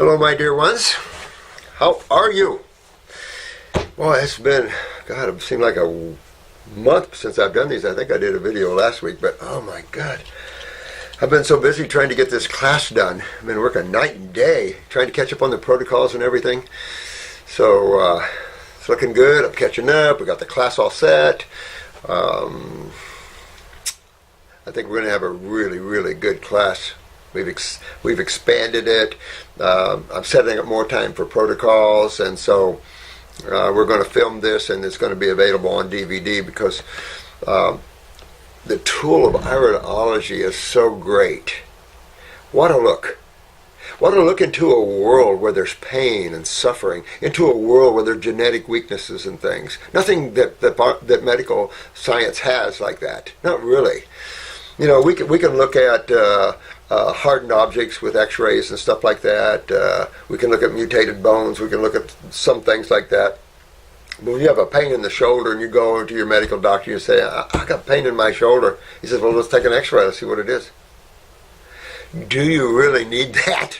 Hello, my dear ones. How are you? Boy, it's been, God, it seemed like a month since I've done these. I think I did a video last week, but oh my God. I've been so busy trying to get this class done. I've been working night and day, trying to catch up on the protocols and everything. So, it's looking good. I'm catching up. We got the class all set. I think we're going to have a really, really good class. We've expanded it. I'm setting up more time for protocols, and so we're going to film this, and it's going to be available on DVD because the tool of iridology is so great. What a look! What a look into a world where there's pain and suffering, into a world where there are genetic weaknesses and things. Nothing that medical science has like that. Not really. You know, we can look at hardened objects with x-rays and stuff like that. We can look at mutated bones. We can look at some things like that. But when you have a pain in the shoulder and you go to your medical doctor, you say, I got pain in my shoulder. He says, well, let's take an x-ray. Let's see what it is. Do you really need that?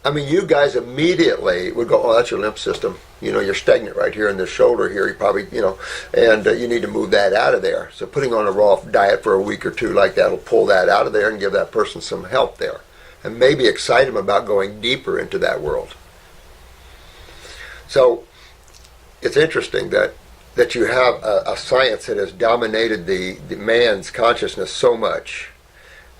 I mean, you guys immediately would go, oh, that's your lymph system. You know, you're stagnant right here in the shoulder here. You probably, you know, and you need to move that out of there. So putting on a raw diet for a week or two like that will pull that out of there and give that person some help there. And maybe excite them about going deeper into that world. So it's interesting that you have a science that has dominated the man's consciousness so much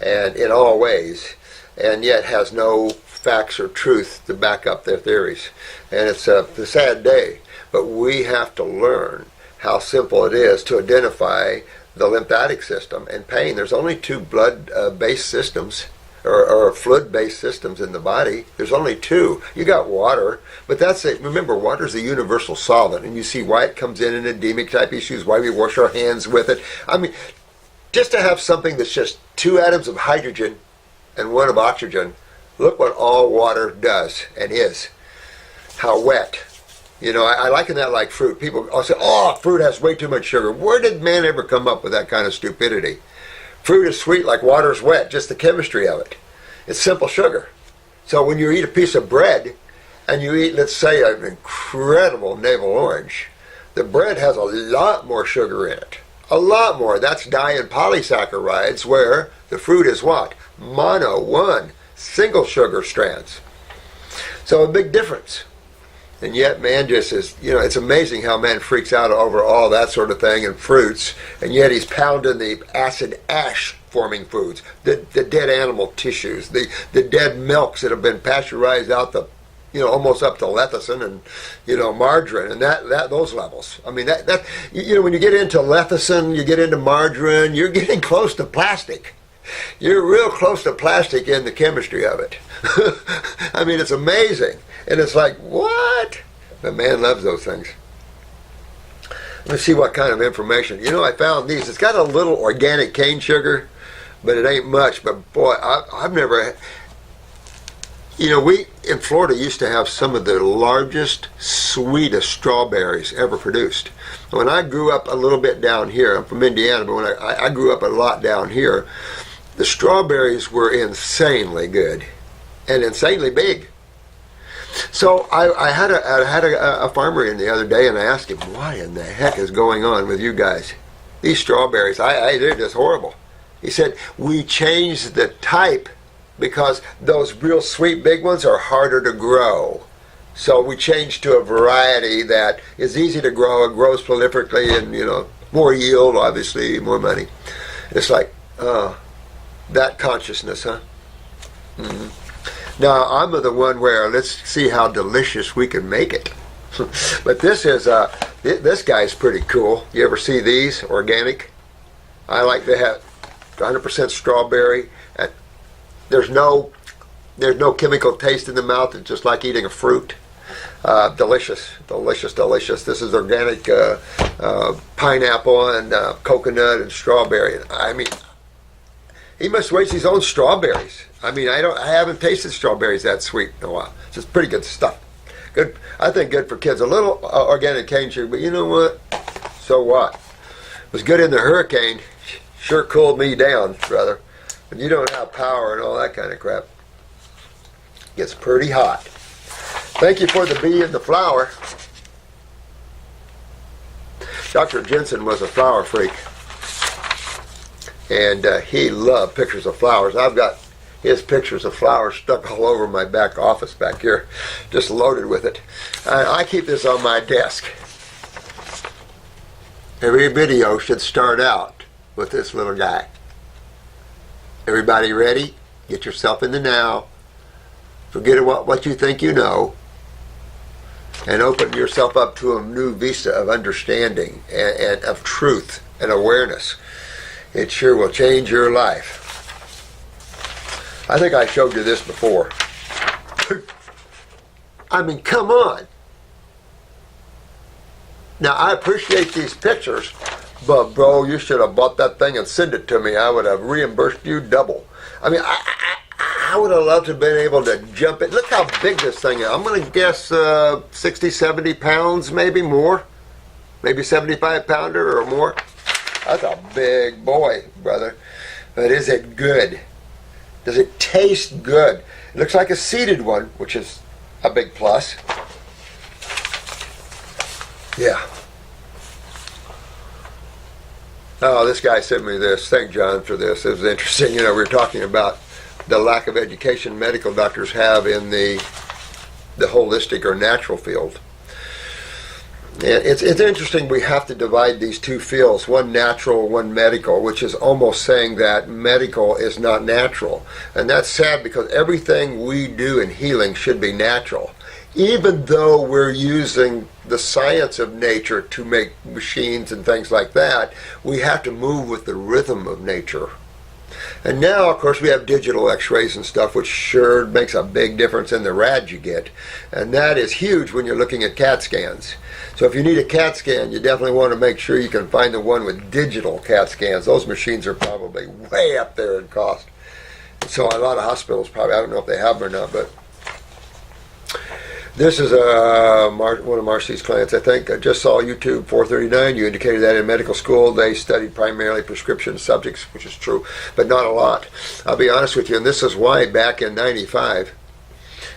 and in all ways, and yet has no facts or truth to back up their theories. And it's a sad day, but we have to learn how simple it is to identify the lymphatic system and pain. There's only two blood-based systems or fluid-based systems in the body. There's only two. You got water, but that's it. Remember, water is a universal solvent, and you see why it comes in endemic type issues, why we wash our hands with it. I mean, just to have something that's just two atoms of hydrogen and one of oxygen, look what all water does and is. How wet. You know, I liken that like fruit. People all say, oh, fruit has way too much sugar. Where did man ever come up with that kind of stupidity? Fruit is sweet like water's wet, just the chemistry of it. It's simple sugar. So when you eat a piece of bread and you eat, let's say, an incredible navel orange, the bread has a lot more sugar in it. A lot more. That's di and polysaccharides, where the fruit is what? Mono, one, single sugar strands. So a big difference. And yet man just is, you know, it's amazing how man freaks out over all that sort of thing and fruits, and yet he's pounding the acid ash forming foods, the dead animal tissues, the dead milks that have been pasteurized out the, you know, almost up to lecithin and, you know, margarine and that those levels. I mean, that you know, when you get into lecithin, you get into margarine, you're getting close to plastic. You're real close to plastic in the chemistry of it. I mean, it's amazing. And it's like, what? But man loves those things. Let's see what kind of information. You know, I found these. It's got a little organic cane sugar, but it ain't much. But boy, I've never... You know, we in Florida used to have some of the largest, sweetest strawberries ever produced. When I grew up a little bit down here, I'm from Indiana, but when I grew up a lot down here, the strawberries were insanely good and insanely big. So I had a farmer in the other day, and I asked him, what in the heck is going on with you guys? These strawberries, they're just horrible. He said, we changed the type because those real sweet big ones are harder to grow. So we changed to a variety that is easy to grow, it grows prolifically, and, you know, more yield, obviously, more money. It's like, that consciousness, huh? Mm-hmm. Now, I'm the one where let's see how delicious we can make it. But this is, this guy's pretty cool. You ever see these, organic? I like to have 100% strawberry. There's no chemical taste in the mouth. It's just like eating a fruit. Delicious, delicious, delicious. This is organic pineapple and coconut and strawberry. I mean, he must waste his own strawberries. I mean, I haven't tasted strawberries that sweet in a while. It's just pretty good stuff. Good, I think good for kids. A little organic cane sugar, but you know what? So what? It was good in the hurricane. Sure cooled me down, brother. But you don't have power and all that kind of crap. Gets pretty hot. Thank you for the bee and the flower. Dr. Jensen was a flower freak, and he loved pictures of flowers. I've got his pictures of flowers stuck all over my back office back here, just loaded with it. I keep this on my desk. Every video should start out with this little guy. Everybody ready? Get yourself in the now. Forget about what you think you know, and open yourself up to a new vista of understanding and of truth and awareness. It sure will change your life. I think I showed you this before. I mean, come on. Now, I appreciate these pictures, but bro, you should have bought that thing and sent it to me. I would have reimbursed you double. I mean, I would have loved to have been able to jump in. Look how big this thing is. I'm going to guess 60, 70 pounds, maybe more. Maybe 75 pounder or more. That's a big boy, brother. But is it good? Does it taste good? It looks like a seeded one, which is a big plus. Yeah. Oh, this guy sent me this. Thank John for this. It was interesting. You know, we were talking about the lack of education medical doctors have in the holistic or natural field. It's interesting we have to divide these two fields, one natural, one medical, which is almost saying that medical is not natural. And that's sad because everything we do in healing should be natural. Even though we're using the science of nature to make machines and things like that, we have to move with the rhythm of nature. And now, of course, we have digital x-rays and stuff, which sure makes a big difference in the rad you get. And that is huge when you're looking at CAT scans. So if you need a CAT scan, you definitely want to make sure you can find the one with digital CAT scans. Those machines are probably way up there in cost. So a lot of hospitals probably, I don't know if they have them or not, but this is one of Marcy's clients, I think. I just saw YouTube 439. You indicated that in medical school they studied primarily prescription subjects, which is true, but not a lot. I'll be honest with you, and this is why back in 95,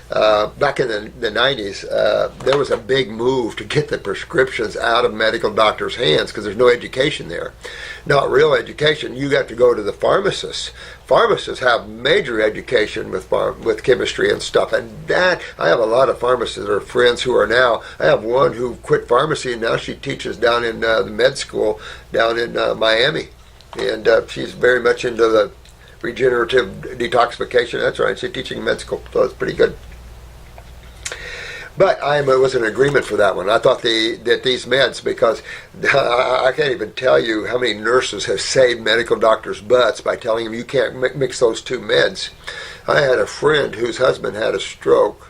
back in the 90s, there was a big move to get the prescriptions out of medical doctors' hands because there's no education there. Not real education. You got to go to the pharmacists. Pharmacists have major education with chemistry and stuff, and that I have a lot of pharmacists that are friends who are now. I have one who quit pharmacy and now she teaches down in the med school down in Miami, and she's very much into the regenerative detoxification. That's right, she's teaching med school, so it's pretty good. But I was in agreement for that one. I thought that these meds, because I can't even tell you how many nurses have saved medical doctors' butts by telling them you can't mix those two meds. I had a friend whose husband had a stroke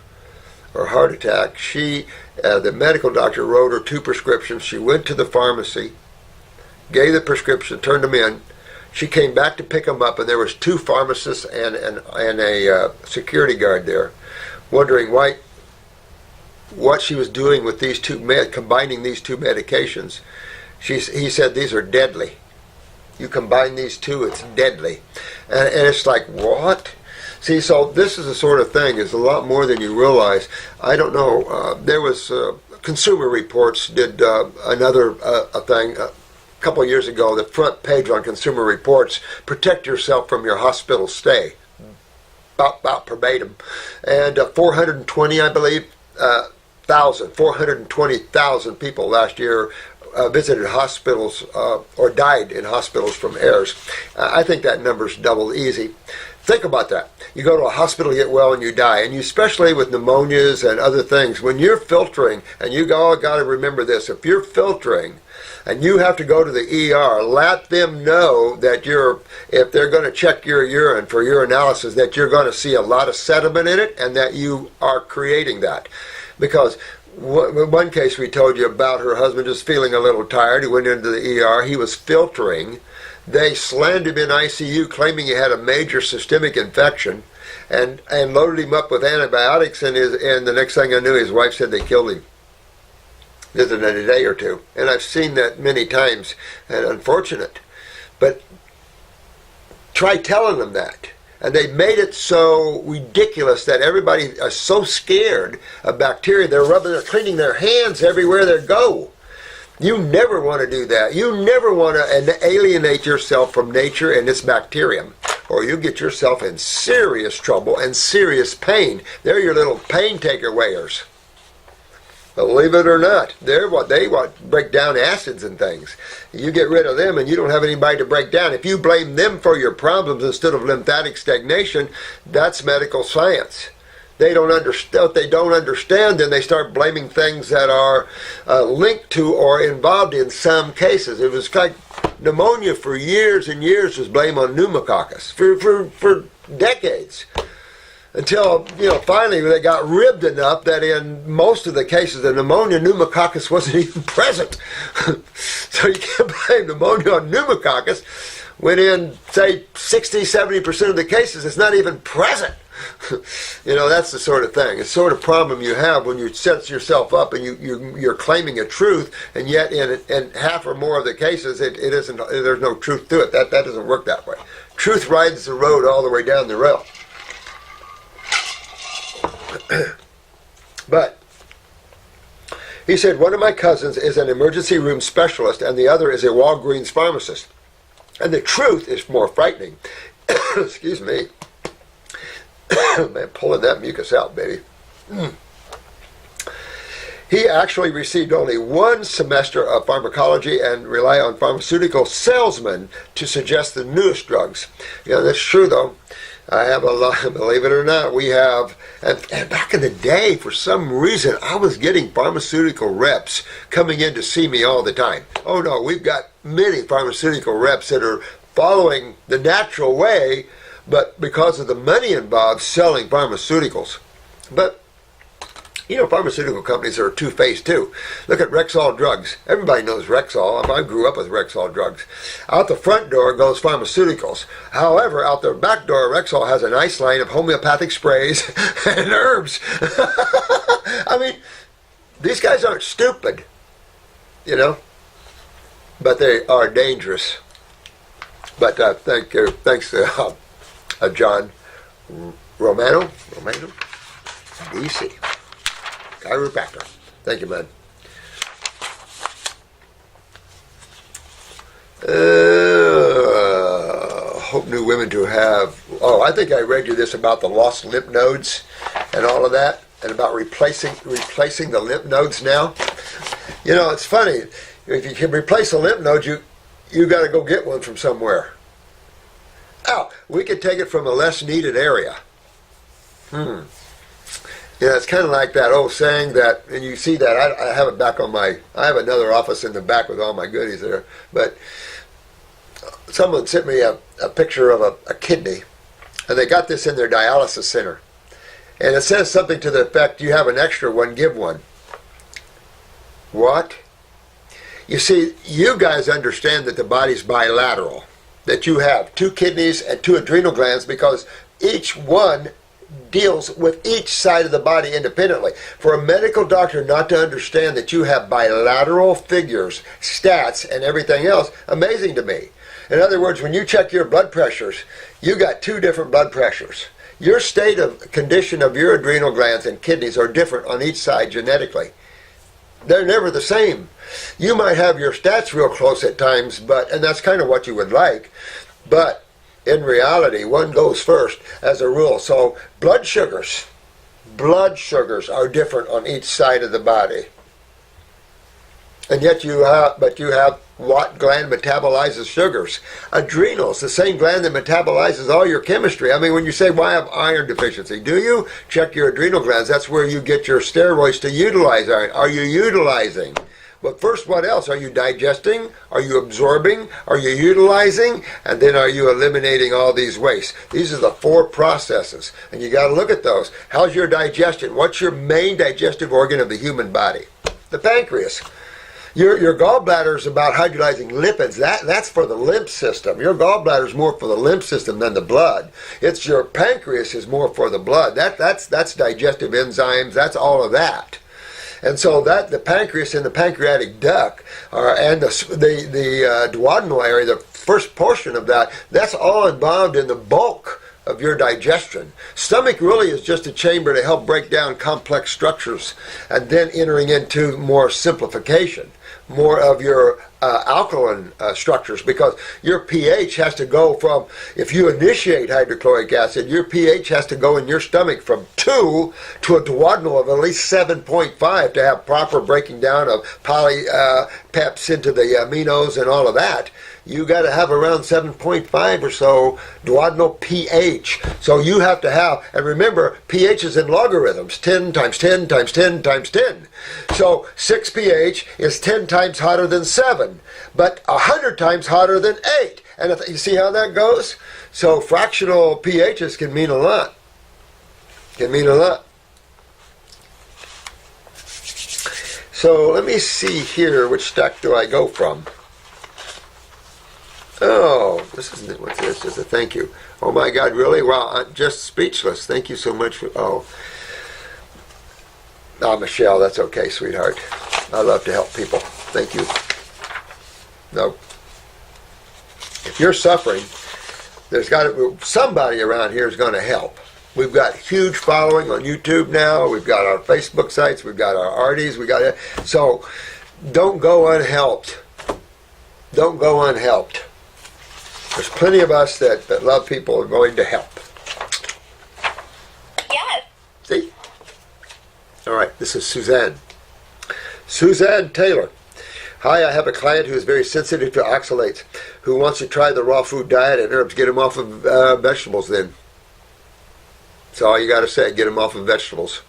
or heart attack. The medical doctor wrote her 2 prescriptions. She went to the pharmacy, gave the prescription, turned them in. She came back to pick them up, and there was 2 pharmacists and a security guard there, wondering what she was doing with these combining these 2 medications. He said, these are deadly. You combine these 2, it's deadly. And it's like, what? See, so this is the sort of thing, is a lot more than you realize. I don't know, there was, Consumer Reports did another thing a couple of years ago, the front page on Consumer Reports, protect yourself from your hospital stay. About verbatim. And 420, I believe, 420,000 people last year visited hospitals or died in hospitals from errors. I think that number's double easy. Think about that. You go to a hospital, get well, and you die. And you, especially with pneumonias and other things, when you're filtering, and you got to remember this, if you're filtering and you have to go to the ER, let them know that if they're going to check your urine for urinalysis, that you're going to see a lot of sediment in it and that you are creating that. Because one case we told you about, her husband just feeling a little tired. He went into the ER. He was filtering. They slammed him in ICU, claiming he had a major systemic infection, and loaded him up with antibiotics. And the next thing I knew, his wife said they killed him within a day or 2. And I've seen that many times, and unfortunate. But try telling them that. And they made it so ridiculous that everybody is so scared of bacteria. They're cleaning their hands everywhere they go. You never want to do that. You never want to alienate yourself from nature and its bacterium, or you get yourself in serious trouble and serious pain. They're your little pain taker-wayers. Believe it or not, they break down acids and things. You get rid of them and you don't have anybody to break down. If you blame them for your problems instead of lymphatic stagnation, that's medical science. They don't understand. What they don't understand, then they start blaming things that are linked to or involved in some cases. It was like pneumonia for years and years was blamed on pneumococcus for decades. Until, finally they got ribbed enough that in most of the cases of pneumonia, pneumococcus wasn't even present. So you can't blame pneumonia on pneumococcus when in, say, 60-70% of the cases it's not even present. That's the sort of thing. It's the sort of problem you have when you set yourself up and you're claiming a truth, and yet in half or more of the cases it isn't. There's no truth to it. That doesn't work that way. Truth rides the road all the way down the rail. But he said, one of my cousins is an emergency room specialist and the other is a Walgreens pharmacist. And the truth is more frightening. Excuse me. Man, pulling that mucus out, baby. He actually received only one semester of pharmacology and rely on pharmaceutical salesmen to suggest the newest drugs. That's true, though. I have a lot, believe it or not, we have, and back in the day, for some reason, I was getting pharmaceutical reps coming in to see me all the time. Oh no, we've got many pharmaceutical reps that are following the natural way, but because of the money involved, selling pharmaceuticals. But pharmaceutical companies are two-faced too. Look at Rexall drugs. Everybody knows Rexall. I grew up with Rexall drugs. Out the front door goes pharmaceuticals. However, out the back door, Rexall has a nice line of homeopathic sprays and herbs. I mean, these guys aren't stupid, but they are dangerous. But thanks to John Romano, D.C. chiropractor. Thank you, man. Hope new women to have. Oh, I think I read you this about the lost lymph nodes and all of that, and about replacing the lymph nodes now. It's funny. If you can replace a lymph node, you got to go get one from somewhere. Oh, we could take it from a less needed area. It's kind of like that old saying that, and you see that, I have it back I have another office in the back with all my goodies there, but someone sent me a picture of a kidney, and they got this in their dialysis center, and it says something to the effect, you have an extra one, give one. What? You see, you guys understand that the body's bilateral, that you have two kidneys and two adrenal glands because each one deals with each side of the body independently. For a medical doctor not to understand that you have bilateral figures, stats, and everything else, amazing to me. In other words, when you check your blood pressures, you got two different blood pressures. Your state of condition of your adrenal glands and kidneys are different on each side genetically. They're never the same. You might have your stats real close at times, and that's kind of what you would like, but in reality, one goes first as a rule. So blood sugars are different on each side of the body. And yet you have what gland metabolizes sugars? Adrenals, the same gland that metabolizes all your chemistry. I mean, when you say, well, I have iron deficiency, do you? Check your adrenal glands. That's where you get your steroids to utilize iron. Are you utilizing? But first, what else? Are you digesting? Are you absorbing? Are you utilizing? And then are you eliminating all these wastes? These are the four processes. And you got to look at those. How's your digestion? What's your main digestive organ of the human body? The pancreas. Your gallbladder is about hydrolyzing lipids. That's for the lymph system. Your gallbladder is more for the lymph system than the blood. It's your pancreas is more for the blood. That's digestive enzymes. That's all of that. And so that the pancreas and the pancreatic duct and the duodenal area, the first portion of that, that's all involved in the bulk of your digestion. Stomach really is just a chamber to help break down complex structures and then entering into more simplification, more of your alkaline structures, because your pH has to go from, if you initiate hydrochloric acid, your pH has to go in your stomach from 2 to a duodenal of at least 7.5 to have proper breaking down of polypeps into the aminos and all of that. You got to have around 7.5 or so duodenal pH. So you have to have, and remember, pH is in logarithms, 10 times 10 times 10 times 10. So 6 pH is 10 times hotter than 7, but 100 times hotter than 8. And if, you see how that goes? So fractional pHs can mean a lot. Can mean a lot. So let me see here, which stack do I go from? Oh, this isn't, what's this? Just a thank you. Oh my God, really? Wow, I'm just speechless. Thank you so much for, oh, Michelle, that's okay, sweetheart. I love to help people. Thank you. No. If you're suffering, there's got to, somebody around here is going to help. We've got huge following on YouTube now. We've got our Facebook sites. We've got our arties. We got it. So don't go unhelped. Don't go unhelped. There's plenty of us that love people are going to help. Yes. See? All right, this is Suzanne. Suzanne Taylor. Hi, I have a client who is very sensitive to oxalates, who wants to try the raw food diet and herbs. Get him off of vegetables then. That's all you got to say. Get him off of vegetables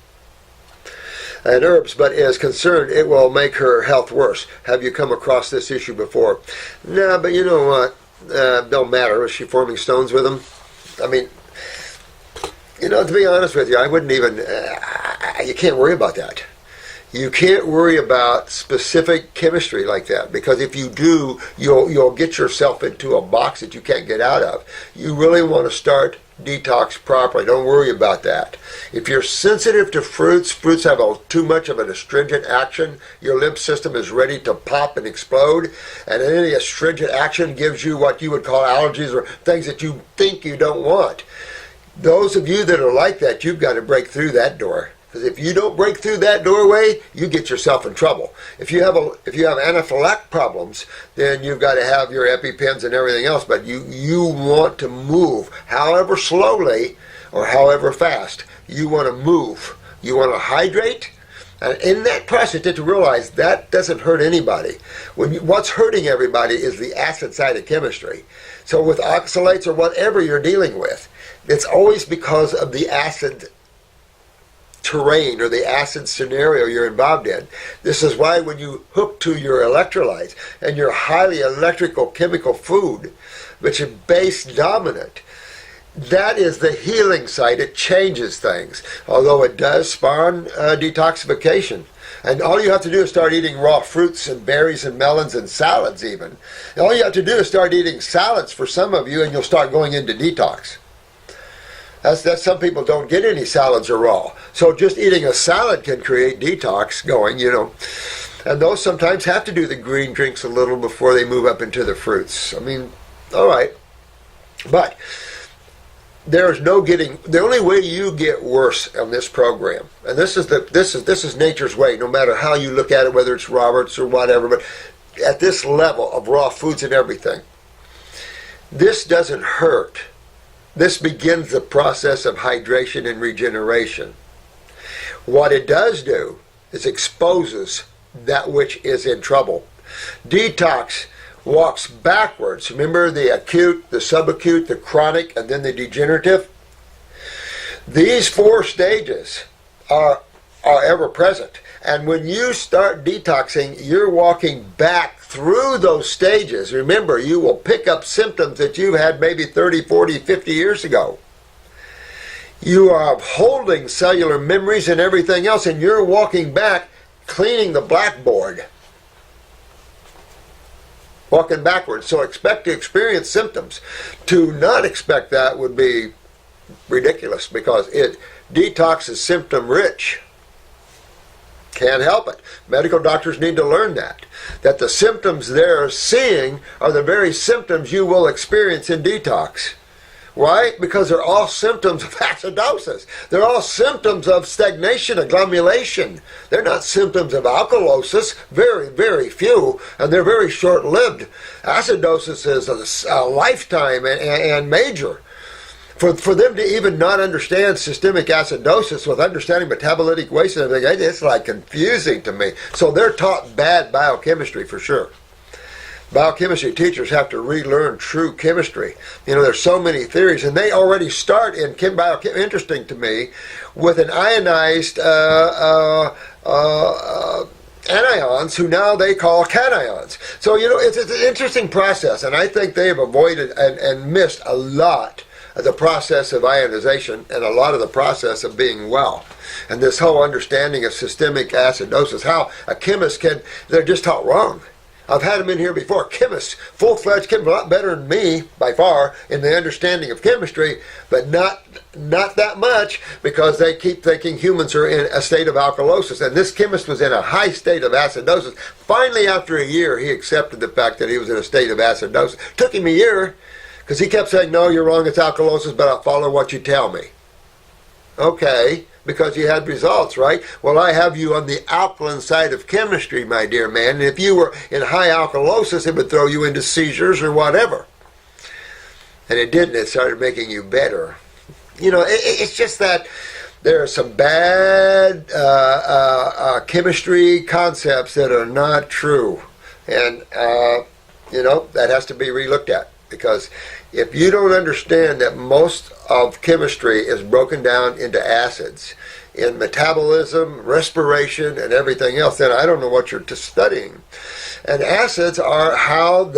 and herbs, but is concerned it will make her health worse. Have you come across this issue before? No, but you know what? Don't matter. Is she forming stones with them? I mean, you know, to be honest with you, I wouldn't even, you can't worry about that. You can't worry about specific chemistry like that, because if you do, you'll get yourself into a box that you can't get out of. You really want to start detox properly. Don't worry about that. If you're sensitive to fruits have too much of an astringent action. Your lymph system is ready to pop and explode, and any astringent action gives you what you would call allergies or things that you think you don't want. Those of you that are like that, you've got to break through that door. Because if you don't break through that doorway, you get yourself in trouble. If you have anaphylactic problems, then you've got to have your EpiPens and everything else. But you want to move, however slowly or however fast. You want to move. You want to hydrate. And in that process, you have to realize that doesn't hurt anybody. What's hurting everybody is the acid side of chemistry. So with oxalates or whatever you're dealing with, it's always because of the acid terrain or the acid scenario you're involved in. This is why when you hook to your electrolytes and your highly electrical chemical food, which is base dominant, that is the healing site. It changes things, although it does spawn detoxification. And all you have to do is start eating raw fruits and berries and melons and salads even. And all you have to do is start eating salads for some of you, and you'll start going into detox. That's some people don't get any salads or raw. So just eating a salad can create detox going, you know. And those sometimes have to do the green drinks a little before they move up into the fruits. I mean, all right. But there's no getting, the only way you get worse on this program, and this is nature's way, no matter how you look at it, whether it's Roberts or whatever, but at this level of raw foods and everything, this doesn't hurt. This begins the process of hydration and regeneration. What it does do is exposes that which is in trouble. Detox walks backwards. Remember the acute, the subacute, the chronic, and then the degenerative? These 4 stages are ever present. And when you start detoxing, you're walking back through those stages. Remember, you will pick up symptoms that you had maybe 30, 40, 50 years ago. You are holding cellular memories and everything else, and you're walking back, cleaning the blackboard. Walking backwards. So expect to experience symptoms. To not expect that would be ridiculous, because detox is symptom rich. Can't help it. Medical doctors need to learn that the symptoms they're seeing are the very symptoms you will experience in detox. Why? Because they're all symptoms of acidosis. They're all symptoms of stagnation, agglomulation. They're not symptoms of alkalosis, very, very few, and they're very short-lived. Acidosis is a lifetime and major. For them to even not understand systemic acidosis with understanding metabolitic waste and everything, it's like confusing to me. So they're taught bad biochemistry for sure. Biochemistry teachers have to relearn true chemistry. There's so many theories, and they already start in biochemistry, interesting to me, with an ionized anions, who now they call cations. So, it's an interesting process, and I think they have avoided and missed a lot of the process of ionization and a lot of the process of being well. And this whole understanding of systemic acidosis, how a chemist they're just taught wrong. I've had them in here before, chemists, full-fledged chemists, a lot better than me, by far, in the understanding of chemistry, but not that much, because they keep thinking humans are in a state of alkalosis. And this chemist was in a high state of acidosis. Finally, after a year, he accepted the fact that he was in a state of acidosis. Took him a year, because he kept saying, no, you're wrong, it's alkalosis, but I'll follow what you tell me. Okay. Because you had results, right? Well, I have you on the alkaline side of chemistry, my dear man. And if you were in high alkalosis, it would throw you into seizures or whatever. And it didn't. It started making you better. It's just that there are some bad chemistry concepts that are not true. And, that has to be relooked at. Because if you don't understand that most of chemistry is broken down into acids in metabolism, respiration, and everything else, then I don't know what you're studying. And acids are how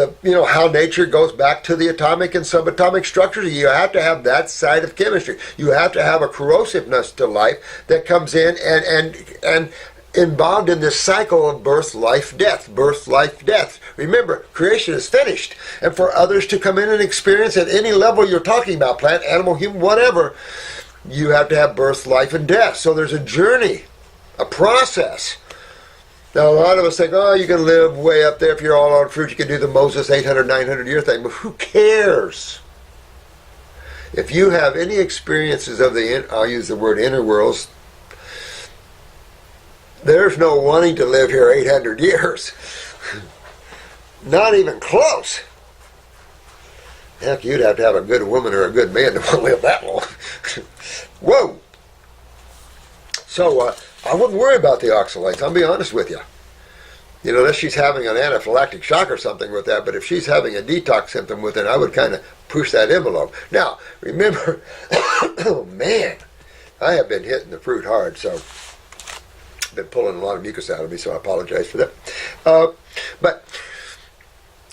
how nature goes back to the atomic and subatomic structures. You have to have that side of chemistry. You have to have a corrosiveness to life that comes in and involved in this cycle of birth, life, death, birth, life, death. Remember, creation is finished. And for others to come in and experience at any level you're talking about, plant, animal, human, whatever, you have to have birth, life, and death. So there's a journey, a process. Now, a lot of us think, you can live way up there if you're all on fruit. You can do the Moses 800, 900 year thing. But who cares? If you have any experiences of I'll use the word inner worlds, there's no wanting to live here 800 years. Not even close. Heck, you'd have to have a good woman or a good man to want to live that long. Whoa! So, I wouldn't worry about the oxalates, I'll be honest with you. Unless she's having an anaphylactic shock or something with that, but if she's having a detox symptom with it, I would kind of push that envelope. Now, remember, oh man, I have been hitting the fruit hard, so been pulling a lot of mucus out of me, so I apologize for that. But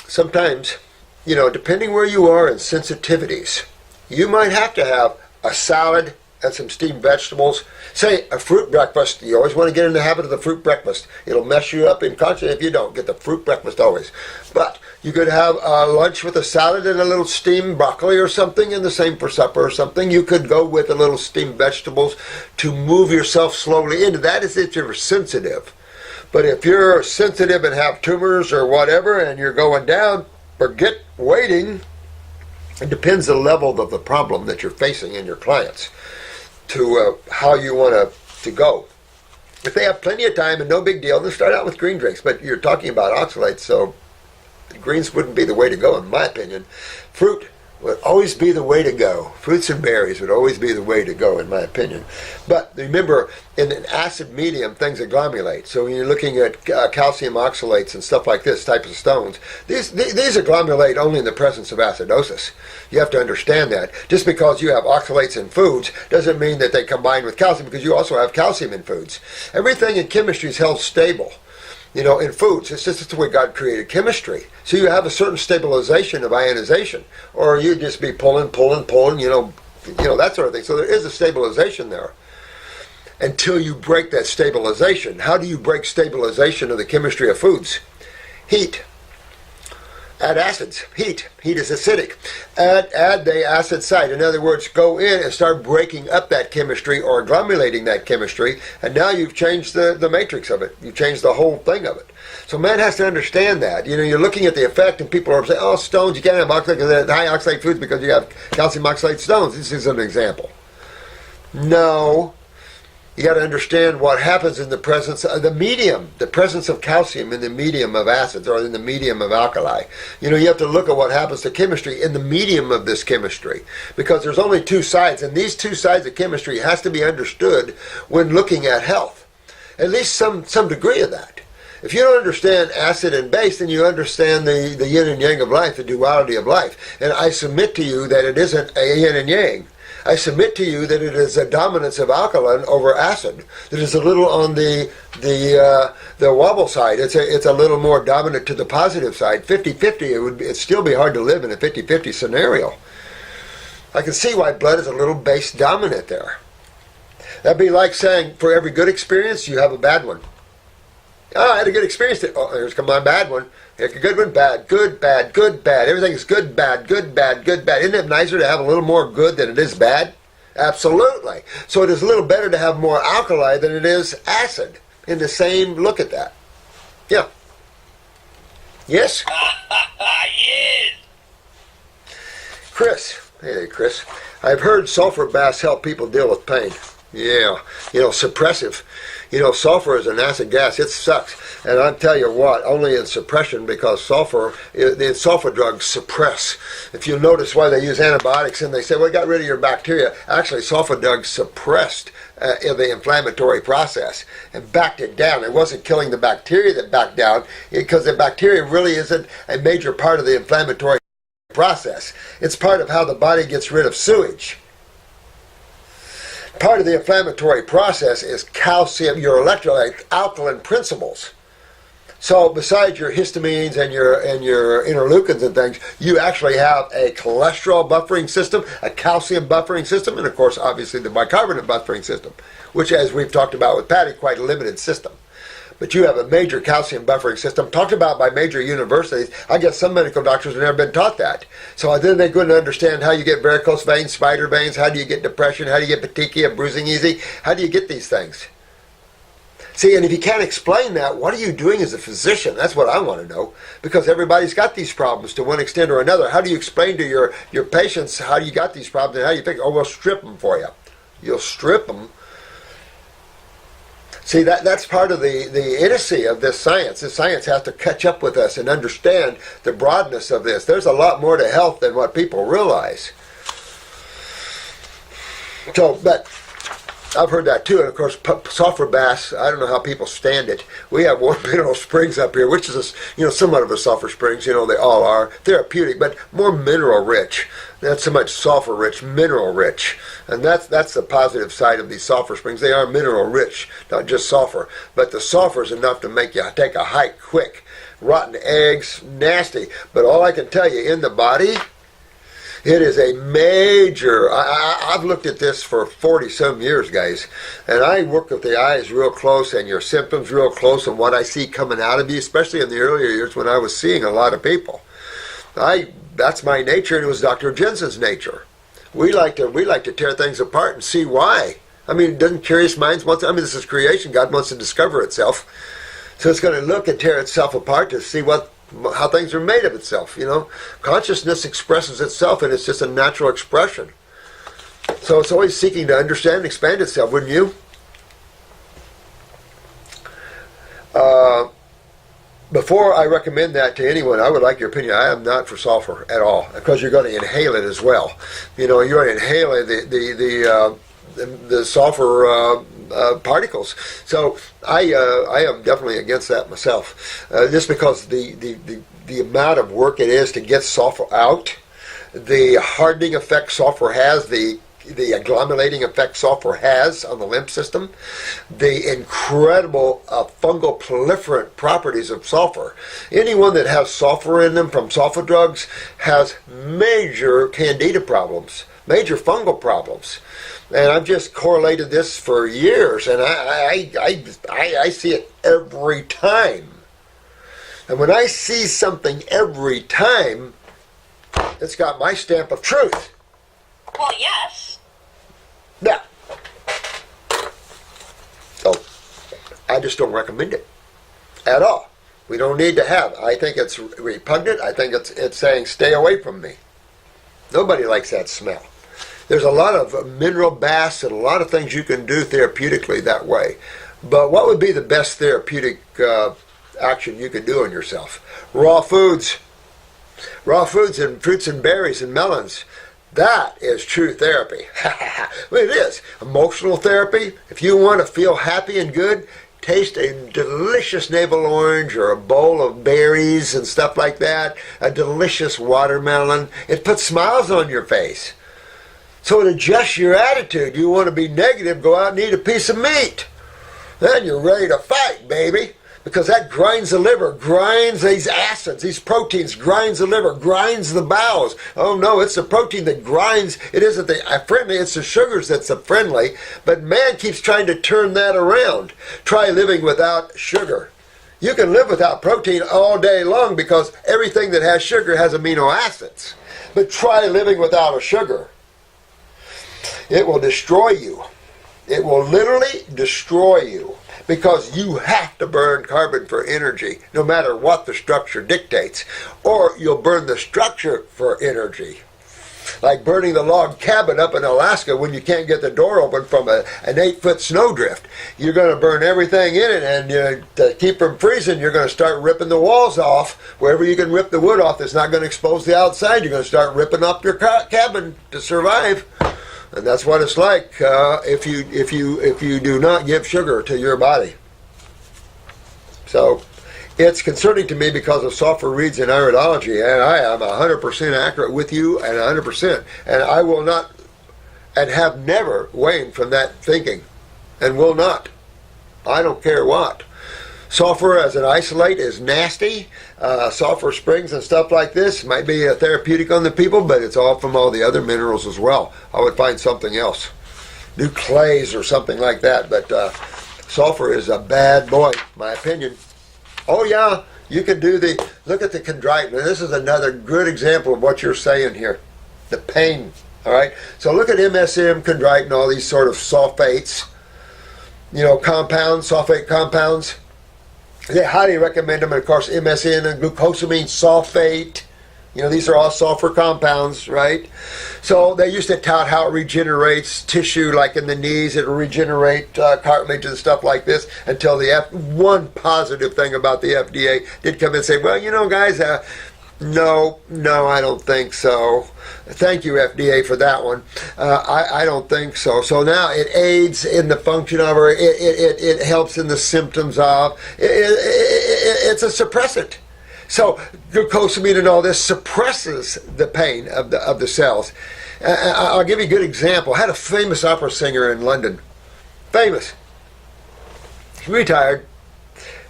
sometimes, depending where you are in sensitivities, you might have to have a salad and some steamed vegetables. Say a fruit breakfast. You always want to get in the habit of the fruit breakfast. It'll mess you up unconsciously if you don't. Get the fruit breakfast always. But you could have lunch with a salad and a little steamed broccoli or something, and the same for supper or something. You could go with a little steamed vegetables to move yourself slowly into that if you're sensitive. But if you're sensitive and have tumors or whatever and you're going down, forget waiting. It depends the level of the problem that you're facing in your clients to how you want to go. If they have plenty of time and no big deal, then start out with green drinks. But you're talking about oxalates, so greens wouldn't be the way to go, in my opinion. Fruit would always be the way to go. Fruits and berries would always be the way to go, in my opinion. But remember, in an acid medium, things agglomulate. So when you're looking at calcium oxalates and stuff like this, types of stones, these agglomulate only in the presence of acidosis. You have to understand that. Just because you have oxalates in foods doesn't mean that they combine with calcium, because you also have calcium in foods. Everything in chemistry is held stable. In foods, it's just the way God created chemistry. So you have a certain stabilization of ionization, or you just be pulling, that sort of thing. So there is a stabilization there until you break that stabilization. How do you break stabilization of the chemistry of foods? Heat. Add acids, heat. Heat is acidic. Add the acid site. In other words, go in and start breaking up that chemistry or agglomerating that chemistry, and now you've changed the matrix of it. You've changed the whole thing of it. So man has to understand that. You know, you're looking at the effect, and people are saying, "Oh, stones, you can't have high oxalate foods because you have calcium oxalate stones." This is an example. No. You got to understand what happens in the presence of the medium, the presence of calcium in the medium of acids or in the medium of alkali. You know, you have to look at what happens to chemistry in the medium of this chemistry, because there's only two sides, and these two sides of chemistry has to be understood when looking at health. At least some degree of that. If you don't understand acid and base, then you understand the yin and yang of life, the duality of life. And I submit to you that it isn't a yin and yang. I submit to you that it is a dominance of alkaline over acid. That is a little on the wobble side. It's a little more dominant to the positive side. 50-50, it'd still be hard to live in a 50-50 scenario. I can see why blood is a little base dominant there. That'd be like saying, for every good experience, you have a bad one. Oh, I had a good experience. Oh, here's come my bad one. Here's a good one, bad, good, bad, good, bad. Everything is good, bad, good, bad, good, bad. Isn't it nicer to have a little more good than it is bad? Absolutely. So it is a little better to have more alkali than it is acid in the same look at that. Yeah. Yes? Yes. Chris. Hey, Chris. I've heard sulfur baths help people deal with pain. Yeah. You know, suppressive. You know, sulfur is an acid gas. It sucks. And I'll tell you what, only in suppression, because the sulfur drugs suppress. If you notice why they use antibiotics and they say, well, it got rid of your bacteria. Actually, sulfur drugs suppressed in the inflammatory process and backed it down. It wasn't killing the bacteria that backed down, because the bacteria really isn't a major part of the inflammatory process. It's part of how the body gets rid of sewage. Part of the inflammatory process is calcium, your electrolyte, alkaline principles. So besides your histamines and your interleukins and things, you actually have a cholesterol buffering system, a calcium buffering system, and of course, obviously, the bicarbonate buffering system, which, as we've talked about with Patty, quite a limited system. But you have a major calcium buffering system talked about by major universities. I guess some medical doctors have never been taught that. So then they couldn't understand how you get varicose veins, spider veins, how do you get depression, how do you get petechia, bruising easy, how do you get these things? See, and if you can't explain that, what are you doing as a physician? That's what I want to know, because everybody's got these problems to one extent or another. How do you explain to your patients how you got these problems and how you fix it? Oh, we'll strip them for you. You'll strip them. See, that's part of the idiocy of this science. This science has to catch up with us and understand the broadness of this. There's a lot more to health than what people realize. So, but I've heard that too, and of course, sulfur baths. I don't know how people stand it. We have Warm Mineral Springs up here, which is somewhat of a sulfur springs. You know, they all are therapeutic, but more mineral rich. Not so much sulfur rich, mineral rich, and that's the positive side of these sulfur springs. They are mineral rich, not just sulfur, but the sulfur is enough to make you take a hike quick. Rotten eggs, nasty. But all I can tell you, in the body, it is a major. I've looked at this for 40-some years, guys, and I work with the eyes real close and your symptoms real close and what I see coming out of you, especially in the earlier years when I was seeing a lot of people. That's my nature, and it was Dr. Jensen's nature. We like to tear things apart and see why. I mean, doesn't curious minds want to? I mean, this is creation. God wants to discover itself, so it's going to look and tear itself apart to see how things are made of itself. You know, consciousness expresses itself, and it's just a natural expression. So it's always seeking to understand and expand itself, wouldn't you? Before I recommend that to anyone, I would like your opinion. I am not for sulfur at all, because you're going to inhale it as well. You know, you're going to inhale the sulfur particles. So I am definitely against that myself, just because the amount of work it is to get sulfur out, the hardening effect sulfur has, the agglomerating effect sulfur has on the lymph system, the incredible fungal proliferant properties of sulfur. Anyone that has sulfur in them from sulfur drugs has major candida problems, major fungal problems. And I've just correlated this for years, and I see it every time. And when I see something every time, it's got my stamp of truth. Well, yes. Yeah. So, I just don't recommend it at all. We don't need to have it. I think it's repugnant. I think it's saying, stay away from me. Nobody likes that smell. There's a lot of mineral baths and a lot of things you can do therapeutically that way. But what would be the best therapeutic action you could do on yourself? Raw foods. Raw foods and fruits and berries and melons. That is true therapy. Well, it is. Emotional therapy. If you want to feel happy and good, taste a delicious navel orange or a bowl of berries and stuff like that. A delicious watermelon. It puts smiles on your face. So it adjusts your attitude. You want to be negative, go out and eat a piece of meat. Then you're ready to fight, baby. Because that grinds the liver, grinds these acids, these proteins, grinds the liver, grinds the bowels. Oh no, it's the protein that grinds. It isn't the friendly, it's the sugars that's the friendly. But man keeps trying to turn that around. Try living without sugar. You can live without protein all day long because everything that has sugar has amino acids. But try living without a sugar. It will destroy you. It will literally destroy you because you have to burn carbon for energy no matter what the structure dictates, or you'll burn the structure for energy. Like burning the log cabin up in Alaska when you can't get the door open from an 8-foot snowdrift. You're going to burn everything in it, and to keep from freezing, you're going to start ripping the walls off. Wherever you can rip the wood off that's not going to expose the outside, you're going to start ripping up your cabin to survive. And that's what it's like if you do not give sugar to your body. So it's concerning to me because of sulfur reads in iridology, and I am 100% accurate with you, and 100%. And I will not, and have never waned from that thinking, and will not. I don't care what. Sulfur as an isolate is nasty. Sulfur springs and stuff like this might be a therapeutic on the people, but it's all from all the other minerals as well. I would find something else. Do clays or something like that, but sulfur is a bad boy, my opinion. Oh yeah, you can do look at the chondroitin. This is another good example of what you're saying here. The pain, all right? So look at MSM, chondroitin, all these sort of sulfates, compounds, sulfate compounds. They highly recommend them, and of course MSN and glucosamine sulfate. These are all sulfur compounds, right? So they used to tout how it regenerates tissue, like in the knees, it'll regenerate cartilage and stuff like this, until one positive thing about the FDA did come in and say, well, guys, no, I don't think so. Thank you, FDA, for that one. I don't think so. So now it aids in the function of her. It helps in the symptoms of. It's a suppressant. So glucosamine and all this suppresses the pain of the cells. I'll give you a good example. I had a famous opera singer in London. Famous. She retired,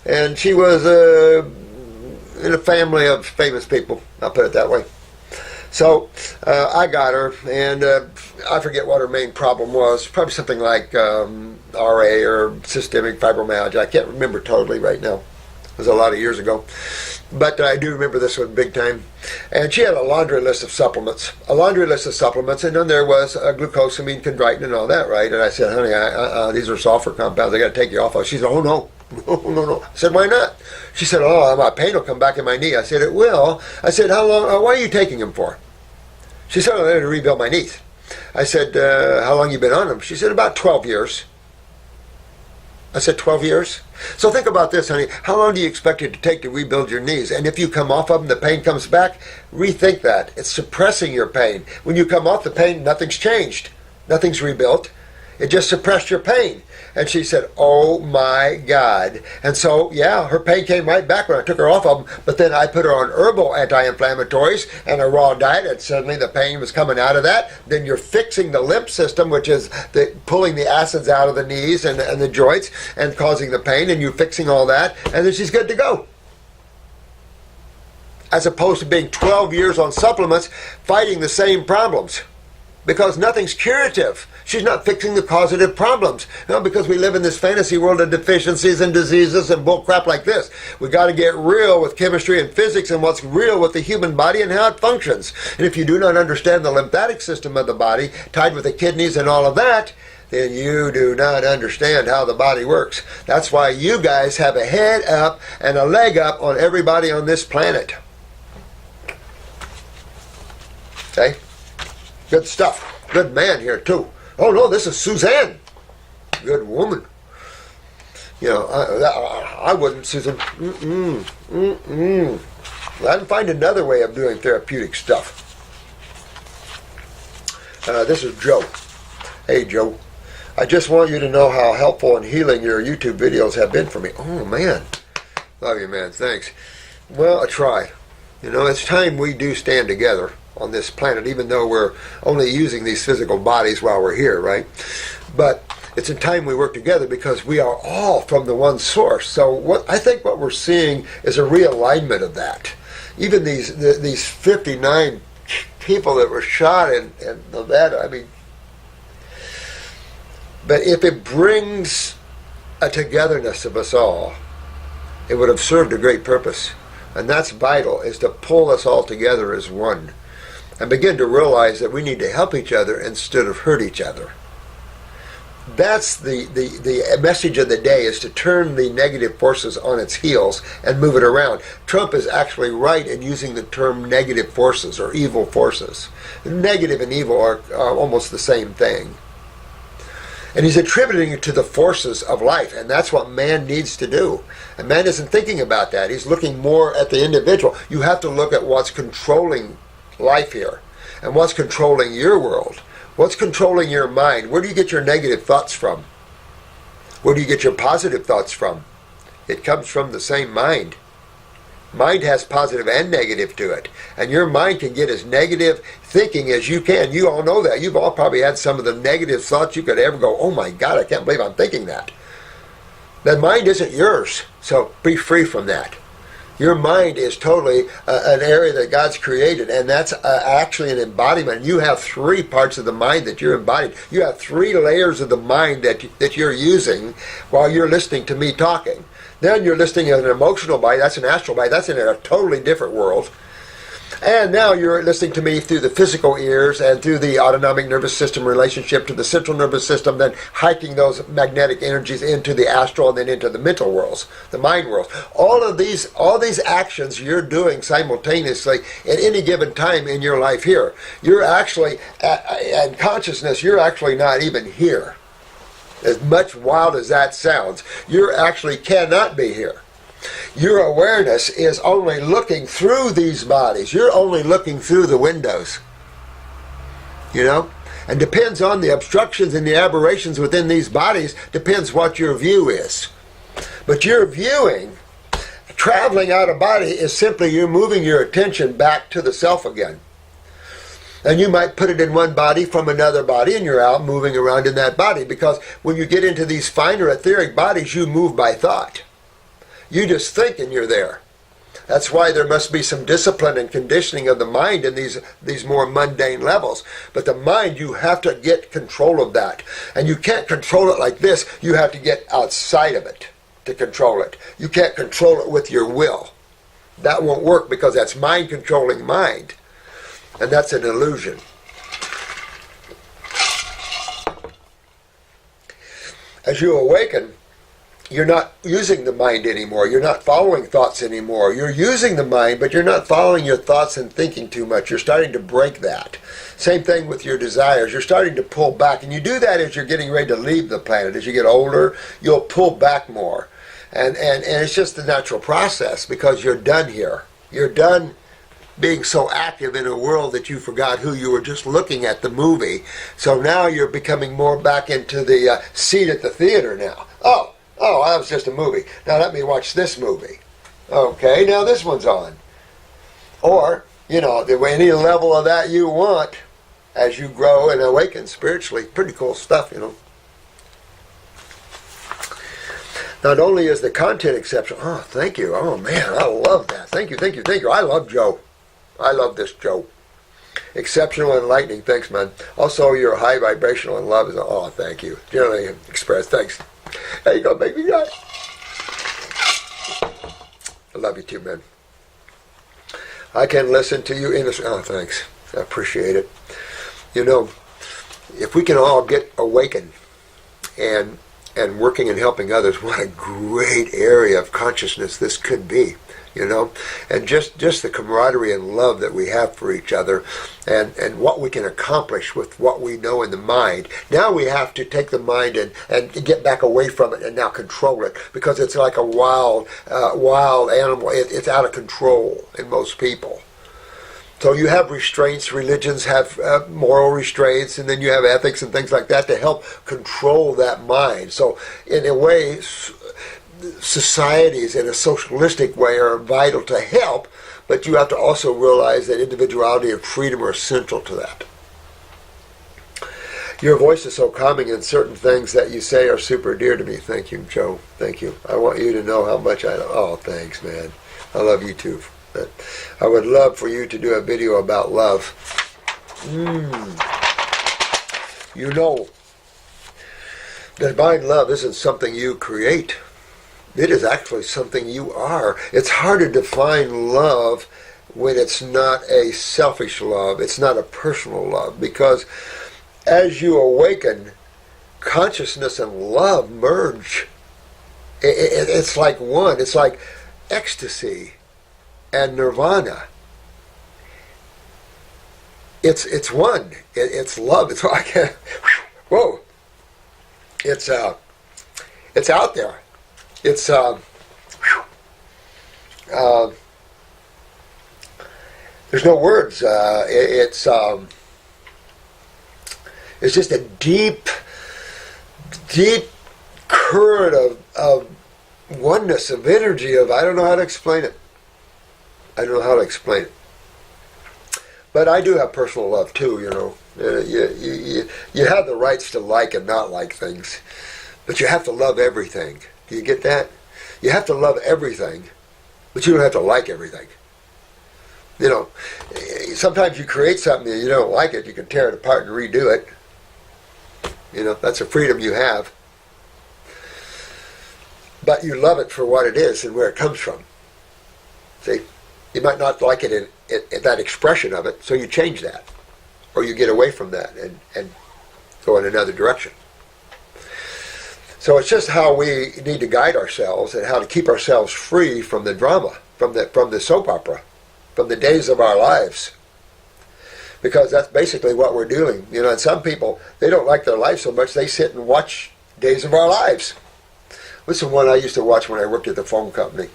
and she was in a family of famous people. I'll put it that way. So I got her, and I forget what her main problem was. Probably something like RA or systemic fibromyalgia. I can't remember totally right now. It was a lot of years ago. But I do remember this one big time. And she had a laundry list of supplements. And then there was glucosamine, chondroitin, and all that, right? And I said, honey, these are sulfur compounds. I got to take you off of. She said, oh, no. No. I said, why not? She said, oh, my pain will come back in my knee. I said, it will. I said, how long? Why are you taking them for? She said, I'm going to rebuild my knees. I said, how long you been on them? She said, about 12 years. I said, 12 years? So think about this, honey. How long do you expect it to take to rebuild your knees? And if you come off of them, the pain comes back? Rethink that. It's suppressing your pain. When you come off the pain, nothing's changed. Nothing's rebuilt. It just suppressed your pain. And she said, oh my God. And so, yeah, her pain came right back when I took her off of them. But then I put her on herbal anti-inflammatories and a raw diet, and suddenly the pain was coming out of that. Then you're fixing the lymph system, which is pulling the acids out of the knees and the joints and causing the pain, and you're fixing all that, and then she's good to go. As opposed to being 12 years on supplements fighting the same problems. Because nothing's curative. She's not fixing the causative problems. No, because we live in this fantasy world of deficiencies and diseases and bull crap like this. We got to get real with chemistry and physics and what's real with the human body and how it functions. And if you do not understand the lymphatic system of the body, tied with the kidneys and all of that, then you do not understand how the body works. That's why you guys have a head up and a leg up on everybody on this planet. Okay? Good stuff. Good man here, too. Oh, no, this is Suzanne. Good woman. You know, I wouldn't, Susan. I can find another way of doing therapeutic stuff. This is Joe. Hey, Joe. I just want you to know how helpful and healing your YouTube videos have been for me. Oh, man. Love you, man. Thanks. Well, I try. You know, it's time we do stand together on this planet, even though we're only using these physical bodies while we're here, right? But it's in time we work together because we are all from the one source. So I think what we're seeing is a realignment of that. Even these 59 people that were shot in Nevada, I mean, but if it brings a togetherness of us all, it would have served a great purpose. And that's vital, is to pull us all together as one. And begin to realize that we need to help each other instead of hurt each other. That's the message of the day, is to turn the negative forces on its heels and move it around. Trump is actually right in using the term negative forces or evil forces. Negative and evil are almost the same thing. And he's attributing it to the forces of life, and that's what man needs to do. And man isn't thinking about that. He's looking more at the individual. You have to look at what's controlling life here, and what's controlling your world. What's controlling your mind? Where do you get your negative thoughts from? Where do you get your positive thoughts from? It comes from the same mind. Mind has positive and negative to it. And your mind can get as negative thinking as you can. You all know that. You've all probably had some of the negative thoughts you could ever go, oh my God, I can't believe I'm thinking that. That mind isn't yours. So be free from that. Your mind is totally an area that God's created, and that's actually an embodiment. You have 3 parts of the mind that you're embodied. You have 3 layers of the mind that you're using while you're listening to me talking. Then you're listening at an emotional body, that's an astral body, that's in a totally different world. And now you're listening to me through the physical ears and through the autonomic nervous system relationship to the central nervous system, then hiking those magnetic energies into the astral and then into the mental worlds, the mind worlds. All these actions you're doing simultaneously at any given time in your life here. You're actually, in consciousness, you're actually not even here. As much wild as that sounds, you actually cannot be here. Your awareness is only looking through these bodies. You're only looking through the windows. You know? And depends on the obstructions and the aberrations within these bodies, depends what your view is. But your viewing, traveling out of body, is simply you moving your attention back to the self again. And you might put it in one body from another body, and you're out moving around in that body. Because when you get into these finer etheric bodies, you move by thought. You just think and you're there. That's why there must be some discipline and conditioning of the mind in these more mundane levels. But the mind, you have to get control of that. And you can't control it like this. You have to get outside of it to control it. You can't control it with your will. That won't work because that's mind controlling mind. And that's an illusion. As you awaken, you're not using the mind anymore. You're not following thoughts anymore. You're using the mind, but you're not following your thoughts and thinking too much. You're starting to break that. Same thing with your desires. You're starting to pull back. And you do that as you're getting ready to leave the planet. As you get older, you'll pull back more. And it's just the natural process because you're done here. You're done being so active in a world that you forgot who you were just looking at, the movie. So now you're becoming more back into the seat at the theater now. Oh, that was just a movie. Now let me watch this movie. Okay, now this one's on. Or, you know, any level of that you want as you grow and awaken spiritually. Pretty cool stuff, you know. Not only is the content exceptional. Oh, thank you. Oh, man, I love that. Thank you. I love Joe. I love this Joe. Exceptional and enlightening. Thanks, man. Also, you're high vibrational and love is, oh, thank you. Generally expressed. Thanks. There you go, make me cry. I love you too, man. I can listen to you innocent. Oh, thanks. I appreciate it. You know, if we can all get awakened and working and helping others, what a great area of consciousness this could be, you know, and just the camaraderie and love that we have for each other, and what we can accomplish with what we know in the mind. Now we have to take the mind and get back away from it and now control it, because it's like a wild animal. It's out of control in most people. So you have restraints. Religions have moral restraints, and then you have ethics and things like that to help control that mind. So in a way, societies in a socialistic way are vital to help, but you have to also realize that individuality and freedom are essential to that. Your voice is so calming, and certain things that you say are super dear to me. Thank you, Joe. Thank you. I want you to know how much oh, thanks, man. I love you too. I would love for you to do a video about love. You know, divine love isn't something you create. It is actually something you are. It's hard to define love when it's not a selfish love. It's not a personal love, because as you awaken, consciousness and love merge. It's like one. It's like ecstasy and nirvana. It's one. It's love. It's like, whoa. It's out there. It's there's no words. It's just a deep current of oneness, of energy, of, I don't know how to explain it. But I do have personal love too, you know. You have the rights to like and not like things, but you have to love everything. Do you get that? You have to love everything, but you don't have to like everything. You know, sometimes you create something and you don't like it, you can tear it apart and redo it. You know, that's a freedom you have. But you love it for what it is and where it comes from. See? You might not like it in that expression of it, so you change that. Or you get away from that and go in another direction. So it's just how we need to guide ourselves and how to keep ourselves free from the drama, from the soap opera, from the days of our lives. Because that's basically what we're doing. You know, and some people, they don't like their life so much, they sit and watch Days of Our Lives. This is one I used to watch when I worked at the phone company.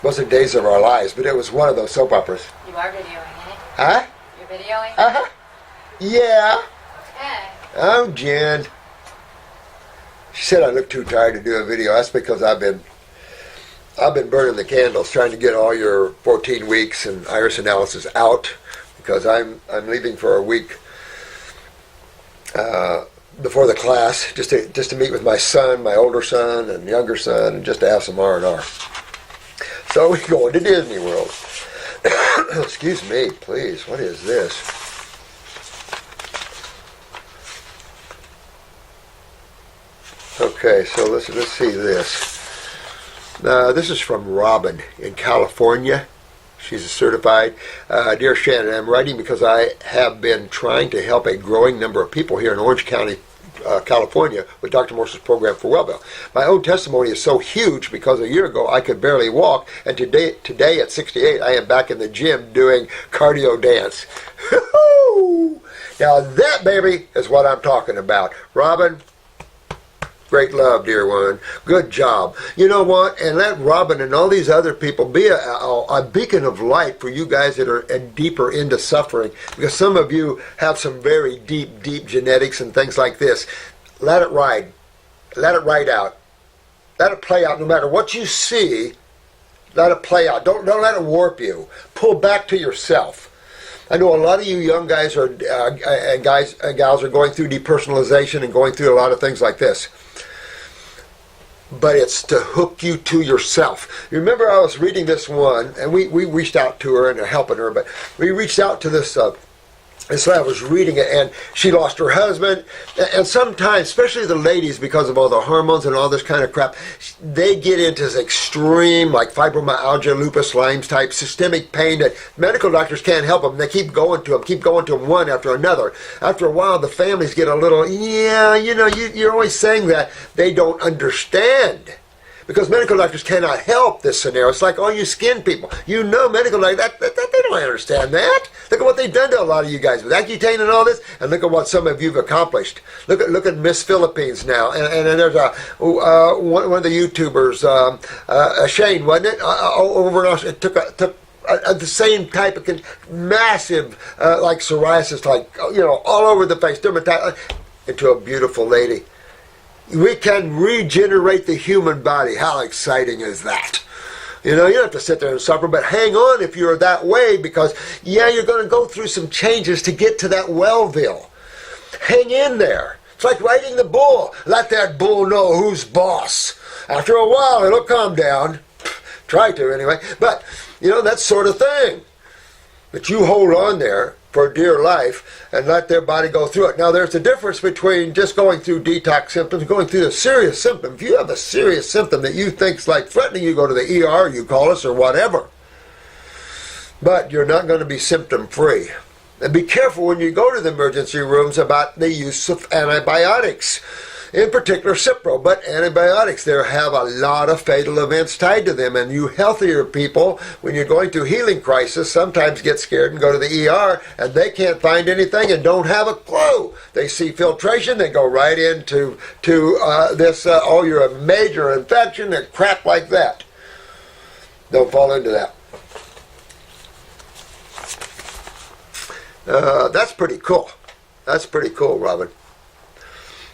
Wasn't Days of Our Lives, but it was one of those soap operas. You are videoing it? Huh? You're videoing it? Uh-huh. Yeah. Okay. I'm Jen. She said I look too tired to do a video. That's because I've been burning the candles trying to get all your 14 weeks and iris analysis out, because I'm leaving for a week before the class, just to meet with my son, my older son and younger son, and just to have some R&R. So we're going to Disney World. Excuse me, please. What is this? Okay, so let's see this. This is from Robin in California. She's a certified. Dear Shannon, I'm writing because I have been trying to help a growing number of people here in Orange County, California, with Dr. Morse's program for Wellville. My own testimony is so huge because a year ago I could barely walk, and today at 68 I am back in the gym doing cardio dance. Now that, baby, is what I'm talking about. Robin, great love, dear one. Good job. You know what? And let Robin and all these other people be a beacon of light for you guys that are deeper into suffering. Because some of you have some very deep genetics and things like this. Let it ride. Let it ride out. Let it play out. No matter what you see, let it play out. Don't let it warp you. Pull back to yourself. I know a lot of you young guys and gals are going through depersonalization and going through a lot of things like this. but it's to hook you to yourself. You remember I was reading this one, and we reached out to her and are helping her, but we reached out to this and so I was reading it, and she lost her husband. And sometimes, especially the ladies, because of all the hormones and all this kind of crap, they get into this extreme, like fibromyalgia, lupus, Lyme's type, systemic pain that medical doctors can't help them. They keep going to them one after another. After a while, the families get a little, you're always saying that. They don't understand. Because medical doctors cannot help this scenario. It's like all you skin people. Medical doctors, they don't understand that. Look at what they've done to a lot of you guys with Accutane and all this, and look at what some of you have accomplished. Look at Miss Philippines now, and there's one of the YouTubers, Shane, wasn't it? Over in Australia, took the same type of massive, like psoriasis, like all over the face, dermatitis, into a beautiful lady. We can regenerate the human body. How exciting is that? You don't have to sit there and suffer, but hang on if you're that way, because, you're going to go through some changes to get to that Wellville. Hang in there. It's like riding the bull. Let that bull know who's boss. After a while, it'll calm down. Try to, anyway. But, that sort of thing. But you hold on there for dear life and let their body go through it. Now, there's a difference between just going through detox symptoms, going through a serious symptom. If you have a serious symptom that you think's like threatening, you go to the ER, you call us, or whatever. But you're not going to be symptom-free. And be careful when you go to the emergency rooms about the use of antibiotics. In particular, Cipro, but antibiotics, there have a lot of fatal events tied to them, and you healthier people, when you're going through healing crisis, sometimes get scared and go to the ER, and they can't find anything and don't have a clue. They see filtration, they go right into you're a major infection and crap like that. Don't fall into that. That's pretty cool. That's pretty cool, Robin.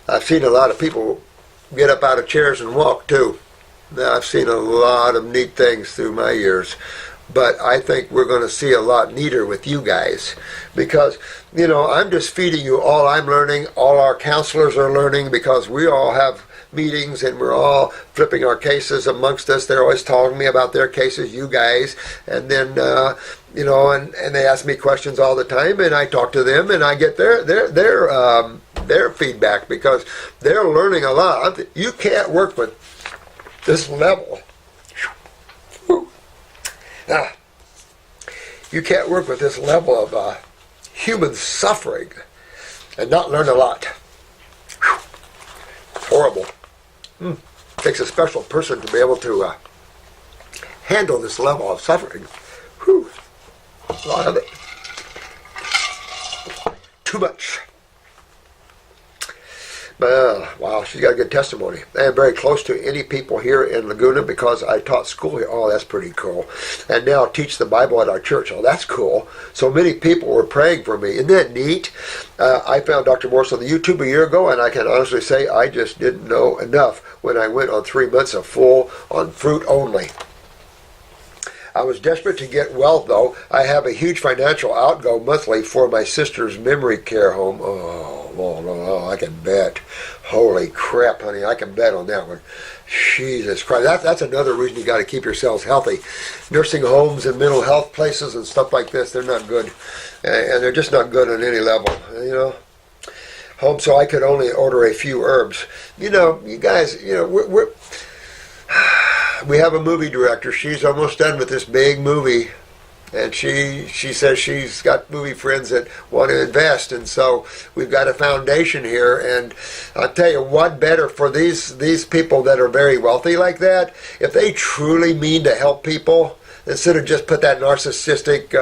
I've seen a lot of people get up out of chairs and walk too. Now, I've seen a lot of neat things through my years, but I think we're going to see a lot neater with you guys, because I'm just feeding you all I'm learning. All our counselors are learning, because we all have meetings and we're all flipping our cases amongst us. They're always telling me about their cases, you guys, and then and they ask me questions all the time, and I talk to them and I get their feedback, because they're learning a lot. You can't work with this level. You can't work with this level of human suffering and not learn a lot. It's horrible. Takes a special person to be able to handle this level of suffering. A lot of it. Too much. Wow, she's got a good testimony. I am very close to any people here in Laguna because I taught school here. Oh, that's pretty cool. And now teach the Bible at our church. Oh, that's cool. So many people were praying for me. Isn't that neat? I found Dr. Morse on the YouTube a year ago, and I can honestly say I just didn't know enough when I went on 3 months of full on fruit only. I was desperate to get well, though. I have a huge financial outgo monthly for my sister's memory care home. Oh, I can bet. Holy crap, honey, I can bet on that one. Jesus Christ. That's another reason you got to keep yourselves healthy. Nursing homes and mental health places and stuff like this, they're not good. And they're just not good on any level, Home, so I could only order a few herbs. You guys, we have a movie director. She's almost done with this big movie, and she says she's got movie friends that want to invest, and so we've got a foundation here. And I'll tell you, what better for these people that are very wealthy like that, if they truly mean to help people, instead of just put that narcissistic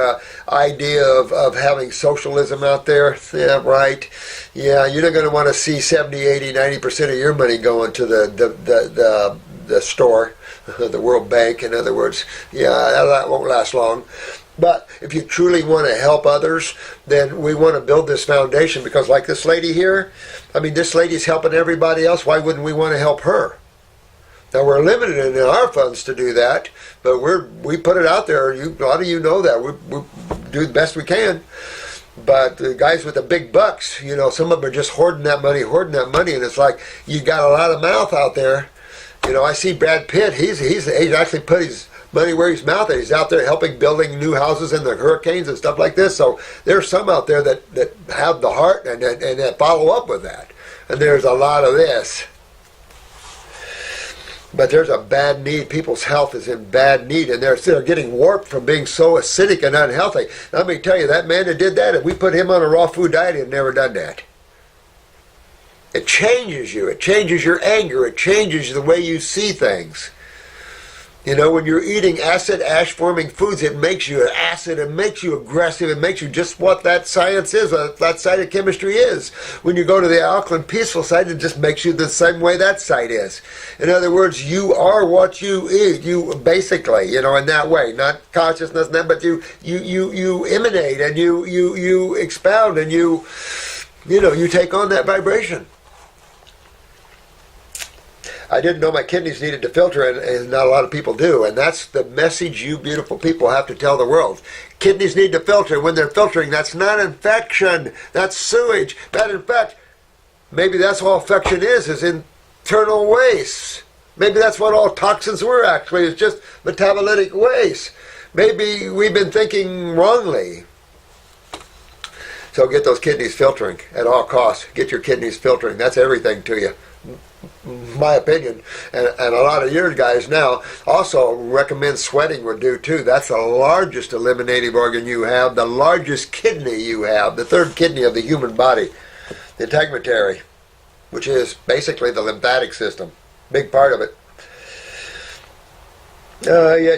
idea of having socialism out there. Yeah, right. Yeah, you're not going to want to see 70, 80, 90% of your money going to the store, the World Bank, in other words. Yeah, that won't last long. But if you truly want to help others, then we want to build this foundation, because like this lady here, this lady's helping everybody else. Why wouldn't we want to help her? Now, we're limited in our funds to do that, but we put it out there. A lot of you know that. We do the best we can. But the guys with the big bucks, some of them are just hoarding that money, and it's like you got a lot of mouth out there. I see Brad Pitt. He's actually put his money where his mouth is. He's out there helping building new houses in the hurricanes and stuff like this. So there's some out there that have the heart and that follow up with that. And there's a lot of this. But there's a bad need. People's health is in bad need, and they're getting warped from being so acidic and unhealthy. Let me tell you, that man that did that, if we put him on a raw food diet, he'd never done that. It changes you. It changes your anger. It changes the way you see things. When you're eating acid, ash-forming foods, it makes you acid, it makes you aggressive, it makes you just what that science is, that side of chemistry is. When you go to the alkaline, peaceful side, it just makes you the same way that side is. In other words, you are what you eat. You basically, in that way, not consciousness, but you emanate and you expound and you take on that vibration. I didn't know my kidneys needed to filter, and not a lot of people do. And that's the message you beautiful people have to tell the world. Kidneys need to filter. When they're filtering, that's not infection. That's sewage. That, in fact, maybe that's all infection is internal waste. Maybe that's what all toxins were, actually. It's just metabolitic waste. Maybe we've been thinking wrongly. So get those kidneys filtering at all costs. Get your kidneys filtering. That's everything to you. My opinion, and a lot of your guys now also recommend sweating would do too. That's the largest eliminative organ you have, the largest kidney you have, the third kidney of the human body, the integumentary, which is basically the lymphatic system, big part of it.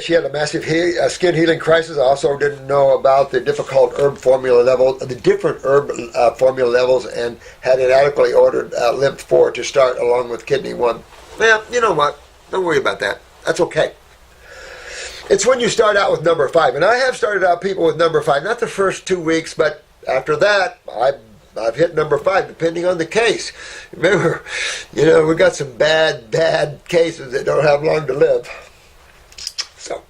She had a massive skin healing crisis. I also didn't know about the difficult herb formula level, the different herb formula levels, and had inadequately ordered lymph 4 to start along with kidney 1. Well, you know what? Don't worry about that. That's okay. It's when you start out with number 5, and I have started out people with number 5, not the first 2 weeks, but after that, I've hit number 5, depending on the case. Remember, we've got some bad cases that don't have long to live. So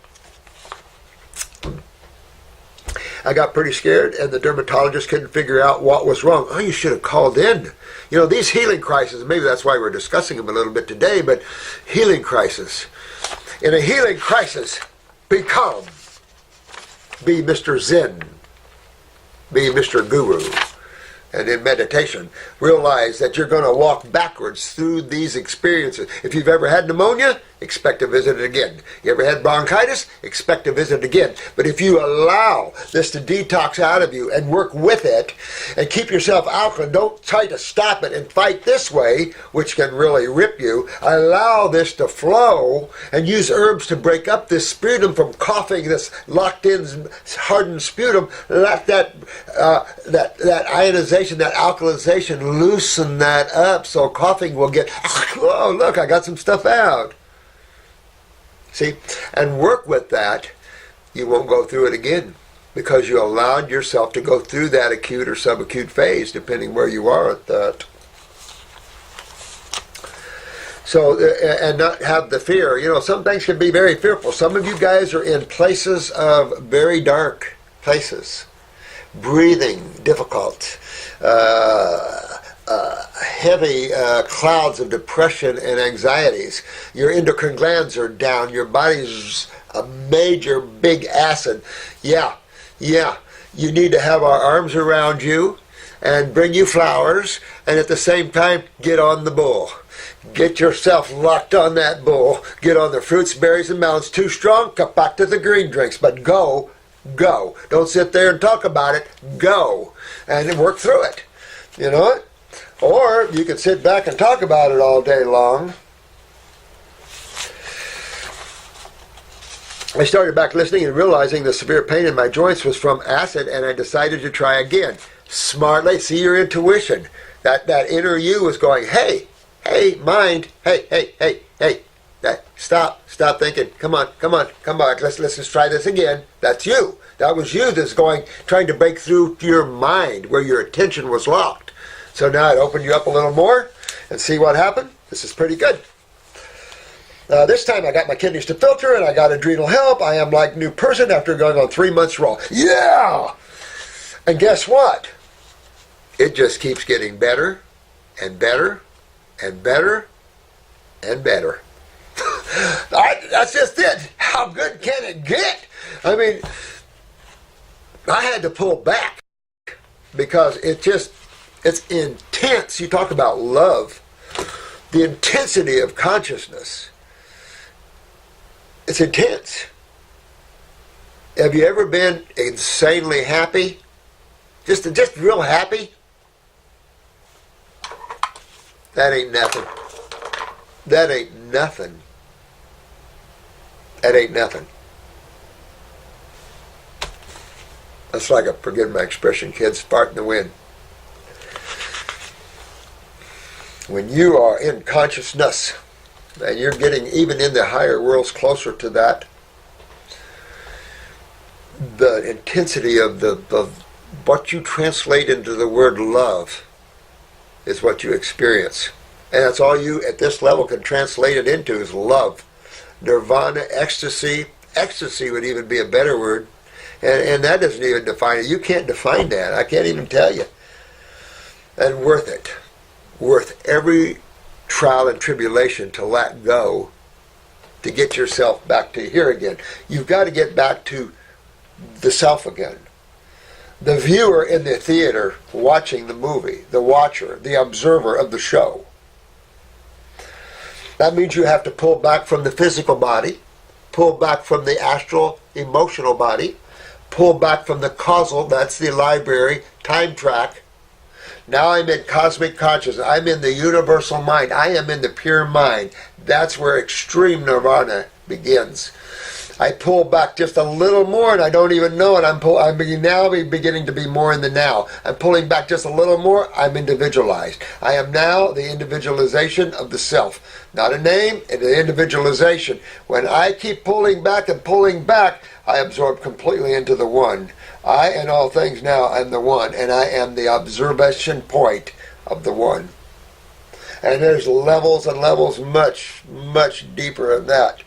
I got pretty scared, and the dermatologist couldn't figure out what was wrong. Oh, you should have called in. These healing crises, maybe that's why we're discussing them a little bit today, but healing crisis. In a healing crisis, be calm. Be Mr. Zen. Be Mr. Guru. And in meditation, realize that you're going to walk backwards through these experiences. If you've ever had pneumonia, expect to visit it again. You ever had bronchitis? Expect to visit it again. But if you allow this to detox out of you and work with it and keep yourself alkaline, don't try to stop it and fight this way, which can really rip you. Allow this to flow and use herbs to break up this sputum from coughing, this locked-in, hardened sputum. Let that ionization, that alkalization, loosen that up so coughing will get, oh, look, I got some stuff out. See, and work with that. You won't go through it again because you allowed yourself to go through that acute or subacute phase, depending where you are at that. So, and not have the fear. Some things can be very fearful. Some of you guys are in places of very dark places. Breathing difficult. Heavy clouds of depression and anxieties. Your endocrine glands are down. Your body's a major big acid. Yeah. You need to have our arms around you and bring you flowers, and at the same time, get on the bull. Get yourself locked on that bull. Get on the fruits, berries, and melons. Too strong? Cut back to the green drinks. But go. Don't sit there and talk about it. Go. And work through it. You know it? Or you can sit back and talk about it all day long. I started back listening and realizing the severe pain in my joints was from acid, and I decided to try again. Smartly, see your intuition. That inner you was going, hey, mind, hey. Stop thinking. Come on. Let's just try this again. That's you. That was you that's trying to break through to your mind where your attention was locked. So now I'd open you up a little more and see what happened. This is pretty good. This time I got my kidneys to filter and I got adrenal help. I am like a new person after going on 3 months raw. Yeah! And guess what? It just keeps getting better and better and better and better. That's just it. How good can it get? I mean, I had to pull back because it's intense. You talk about love, the intensity of consciousness. It's intense. Have you ever been insanely happy? Just real happy? That ain't nothing. That ain't nothing. That ain't nothing. That's like forgive my expression, kids, fart in the wind. When you are in consciousness, and you're getting even in the higher worlds closer to that, the intensity of what you translate into the word love is what you experience. And that's all you at this level can translate it into is love. Nirvana, ecstasy. Ecstasy would even be a better word. And that doesn't even define it. You can't define that. I can't even tell you. And worth it. Worth every trial and tribulation to let go to get yourself back to here again. You've got to get back to the self again. The viewer in the theater watching the movie, the watcher, the observer of the show. That means you have to pull back from the physical body, pull back from the astral emotional body, pull back from the causal, that's the library, time track. Now I'm in cosmic consciousness. I'm in the universal mind. I am in the pure mind. That's where extreme nirvana begins. I pull back just a little more and I don't even know it. I'm beginning to be more in the now. I'm pulling back just a little more. I'm individualized. I am now the individualization of the self. Not a name, it's an individualization. When I keep pulling back and pulling back, I absorb completely into the one. I and all things now am the one, and I am the observation point of the one. And there's levels and levels much, much deeper than that.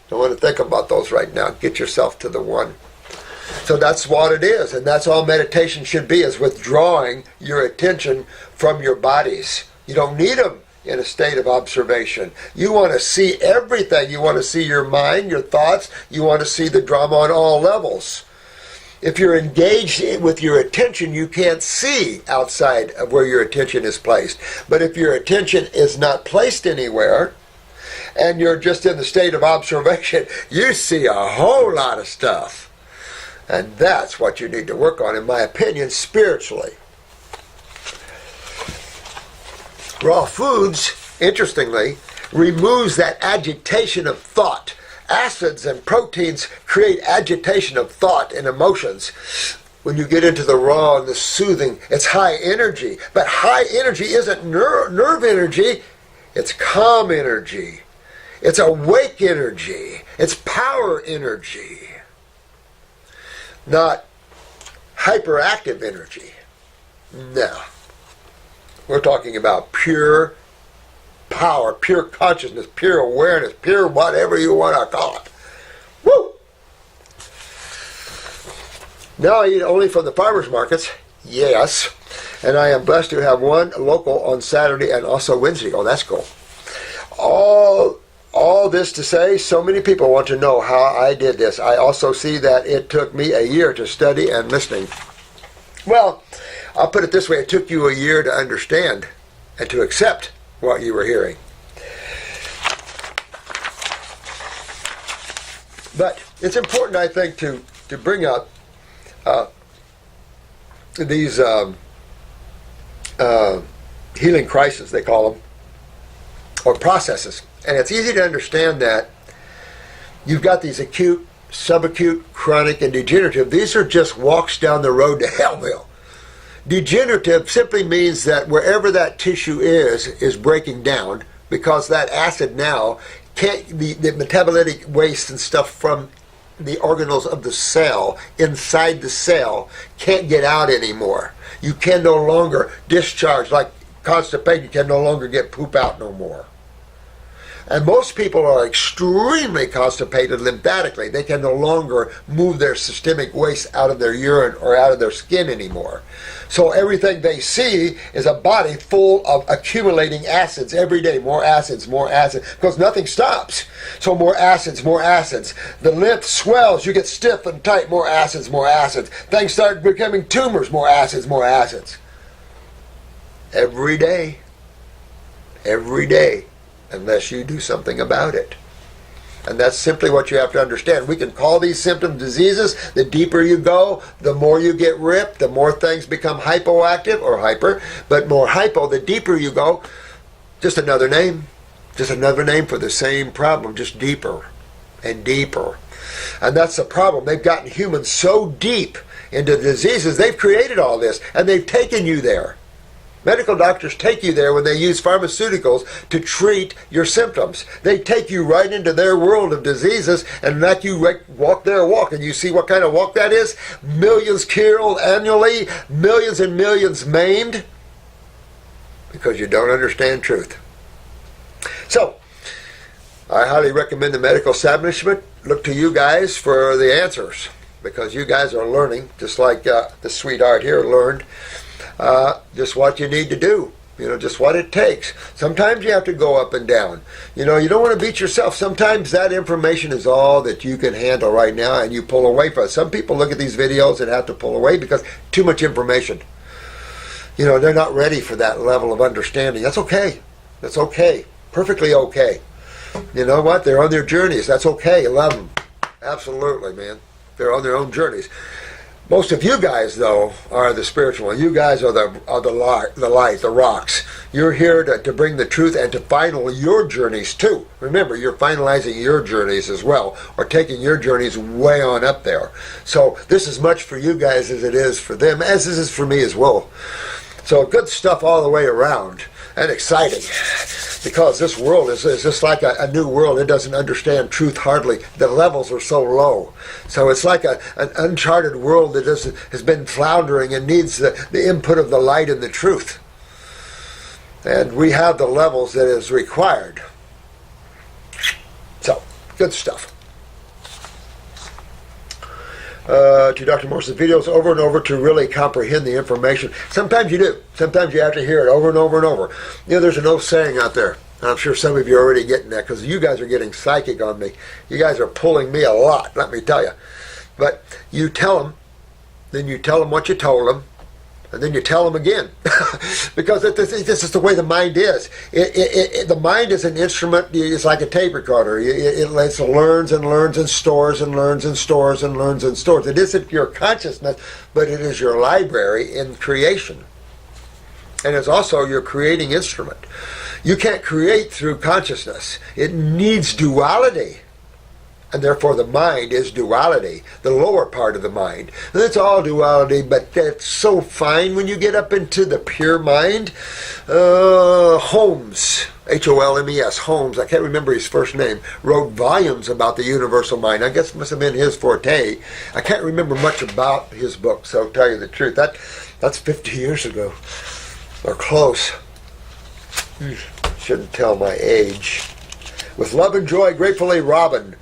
Don't want to think about those right now. Get yourself to the one. So that's what it is, and that's all meditation should be, is withdrawing your attention from your bodies. You don't need them in a state of observation. You want to see everything. You want to see your mind, your thoughts. You want to see the drama on all levels. If you're engaged with your attention, you can't see outside of where your attention is placed. But if your attention is not placed anywhere, and you're just in the state of observation, you see a whole lot of stuff. And that's what you need to work on, in my opinion, spiritually. Raw foods, interestingly, removes that agitation of thought. Acids and proteins create agitation of thought and emotions. When you get into the raw and the soothing, it's high energy. But high energy isn't nerve energy, it's calm energy. It's awake energy. It's power energy. Not hyperactive energy. No. We're talking about pure power, pure consciousness, pure awareness, pure whatever you want to call it. Woo! Now I eat only from the farmers markets. Yes. And I am blessed to have one local on Saturday and also Wednesday. Oh, that's cool. All this to say, so many people want to know how I did this. I also see that it took me a year to study and listening. Well, I'll put it this way. It took you a year to understand and to accept what you were hearing. But it's important, I think, to bring up these healing crises, they call them, or processes. And it's easy to understand that you've got these acute, subacute, chronic, and degenerative. These are just walks down the road to hellville. Degenerative simply means that wherever that tissue is breaking down, because that acid now can't, the metabolitic waste and stuff from the organelles of the cell, inside the cell, can't get out anymore. You can no longer discharge, like constipation, you can no longer get poop out no more. And most people are extremely constipated lymphatically. They can no longer move their systemic waste out of their urine or out of their skin anymore. So everything they see is a body full of accumulating acids every day. More acids, because nothing stops. So more acids, more acids. The lymph swells, you get stiff and tight, more acids, more acids. Things start becoming tumors, more acids, more acids. Every day. Every day. Unless you do something about it. And that's simply what you have to understand. We can call these symptoms diseases. The deeper you go, the more you get ripped, the more things become hypoactive or hyper. But more hypo, the deeper you go, just another name. Just another name for the same problem, just deeper and deeper. And that's the problem. They've gotten humans so deep into diseases, they've created all this, and they've taken you there. Medical doctors take you there when they use pharmaceuticals to treat your symptoms. They take you right into their world of diseases and let you walk their walk. And you see what kind of walk that is? Millions killed annually, millions and millions maimed, because you don't understand truth. So, I highly recommend the medical establishment look to you guys for the answers, because you guys are learning, just like the sweetheart here learned. Just what you need to do, just what it takes. Sometimes you have to go up and down. You don't want to beat yourself. Sometimes that information is all that you can handle right now, and you pull away from it. Some people look at these videos and have to pull away because too much information. They're not ready for that level of understanding. That's okay. That's okay. Perfectly okay. You know what? They're on their journeys. That's okay. I love them. Absolutely, man. They're on their own journeys. Most of you guys, though, are the spiritual. You guys are the light, the rocks. You're here to bring the truth and to final your journeys, too. Remember, you're finalizing your journeys as well, or taking your journeys way on up there. So this is much for you guys as it is for them, as this is for me as well. So good stuff all the way around, and exciting. Because this world is just like a new world. It doesn't understand truth hardly. The levels are so low. So it's like an uncharted world that has been floundering and needs the input of the light and the truth. And we have the levels that is required. So, good stuff. To Dr. Morse's videos over and over to really comprehend the information. Sometimes you do. Sometimes you have to hear it over and over and over. There's an old saying out there. I'm sure some of you are already getting that, because you guys are getting psychic on me. You guys are pulling me a lot, let me tell you. But you tell them, then you tell them what you told them, and then you tell them again. Because this is the way the mind is. The mind is an instrument. It's like a tape recorder. It learns and learns and stores and learns and stores and learns and stores. It isn't your consciousness, but it is your library in creation. And it's also your creating instrument. You can't create through consciousness. It needs duality. And therefore the mind is duality, the lower part of the mind. And it's all duality, but that's so fine when you get up into the pure mind. Holmes, Holmes, Holmes, I can't remember his first name, wrote volumes about the universal mind. I guess it must have been his forte. I can't remember much about his book, so I'll tell you the truth. That's 50 years ago, or close. Shouldn't tell my age. With love and joy, gratefully, Robin.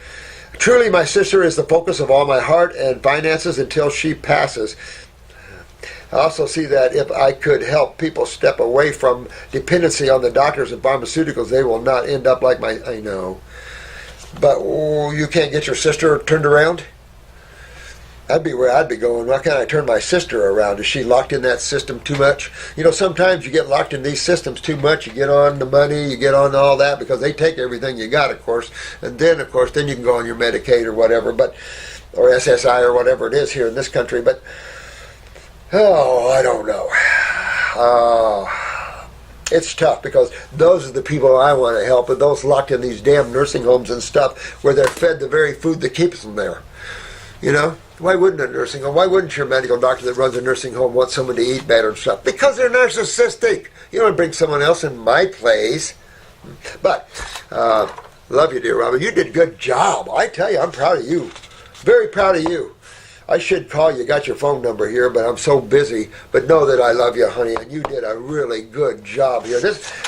Truly, my sister is the focus of all my heart and finances until she passes. I also see that if I could help people step away from dependency on the doctors and pharmaceuticals, they will not end up like I know. But you can't get your sister turned around? That'd be where I'd be going. Why can't I turn my sister around? Is she locked in that system too much? Sometimes you get locked in these systems too much. You get on the money, you get on all that, because they take everything you got, of course. And then, of course, then you can go on your Medicaid or whatever, or SSI or whatever it is here in this country. But, I don't know. It's tough, because those are the people I want to help, and those locked in these damn nursing homes and stuff where they're fed the very food that keeps them there. Why wouldn't a nursing home? Why wouldn't your medical doctor that runs a nursing home want someone to eat better and stuff? Because they're narcissistic. You don't bring someone else in my place. But, love you, dear Robin. You did a good job. I tell you, I'm proud of you. Very proud of you. I should call you. Got your phone number here, but I'm so busy. But know that I love you, honey, and you did a really good job here.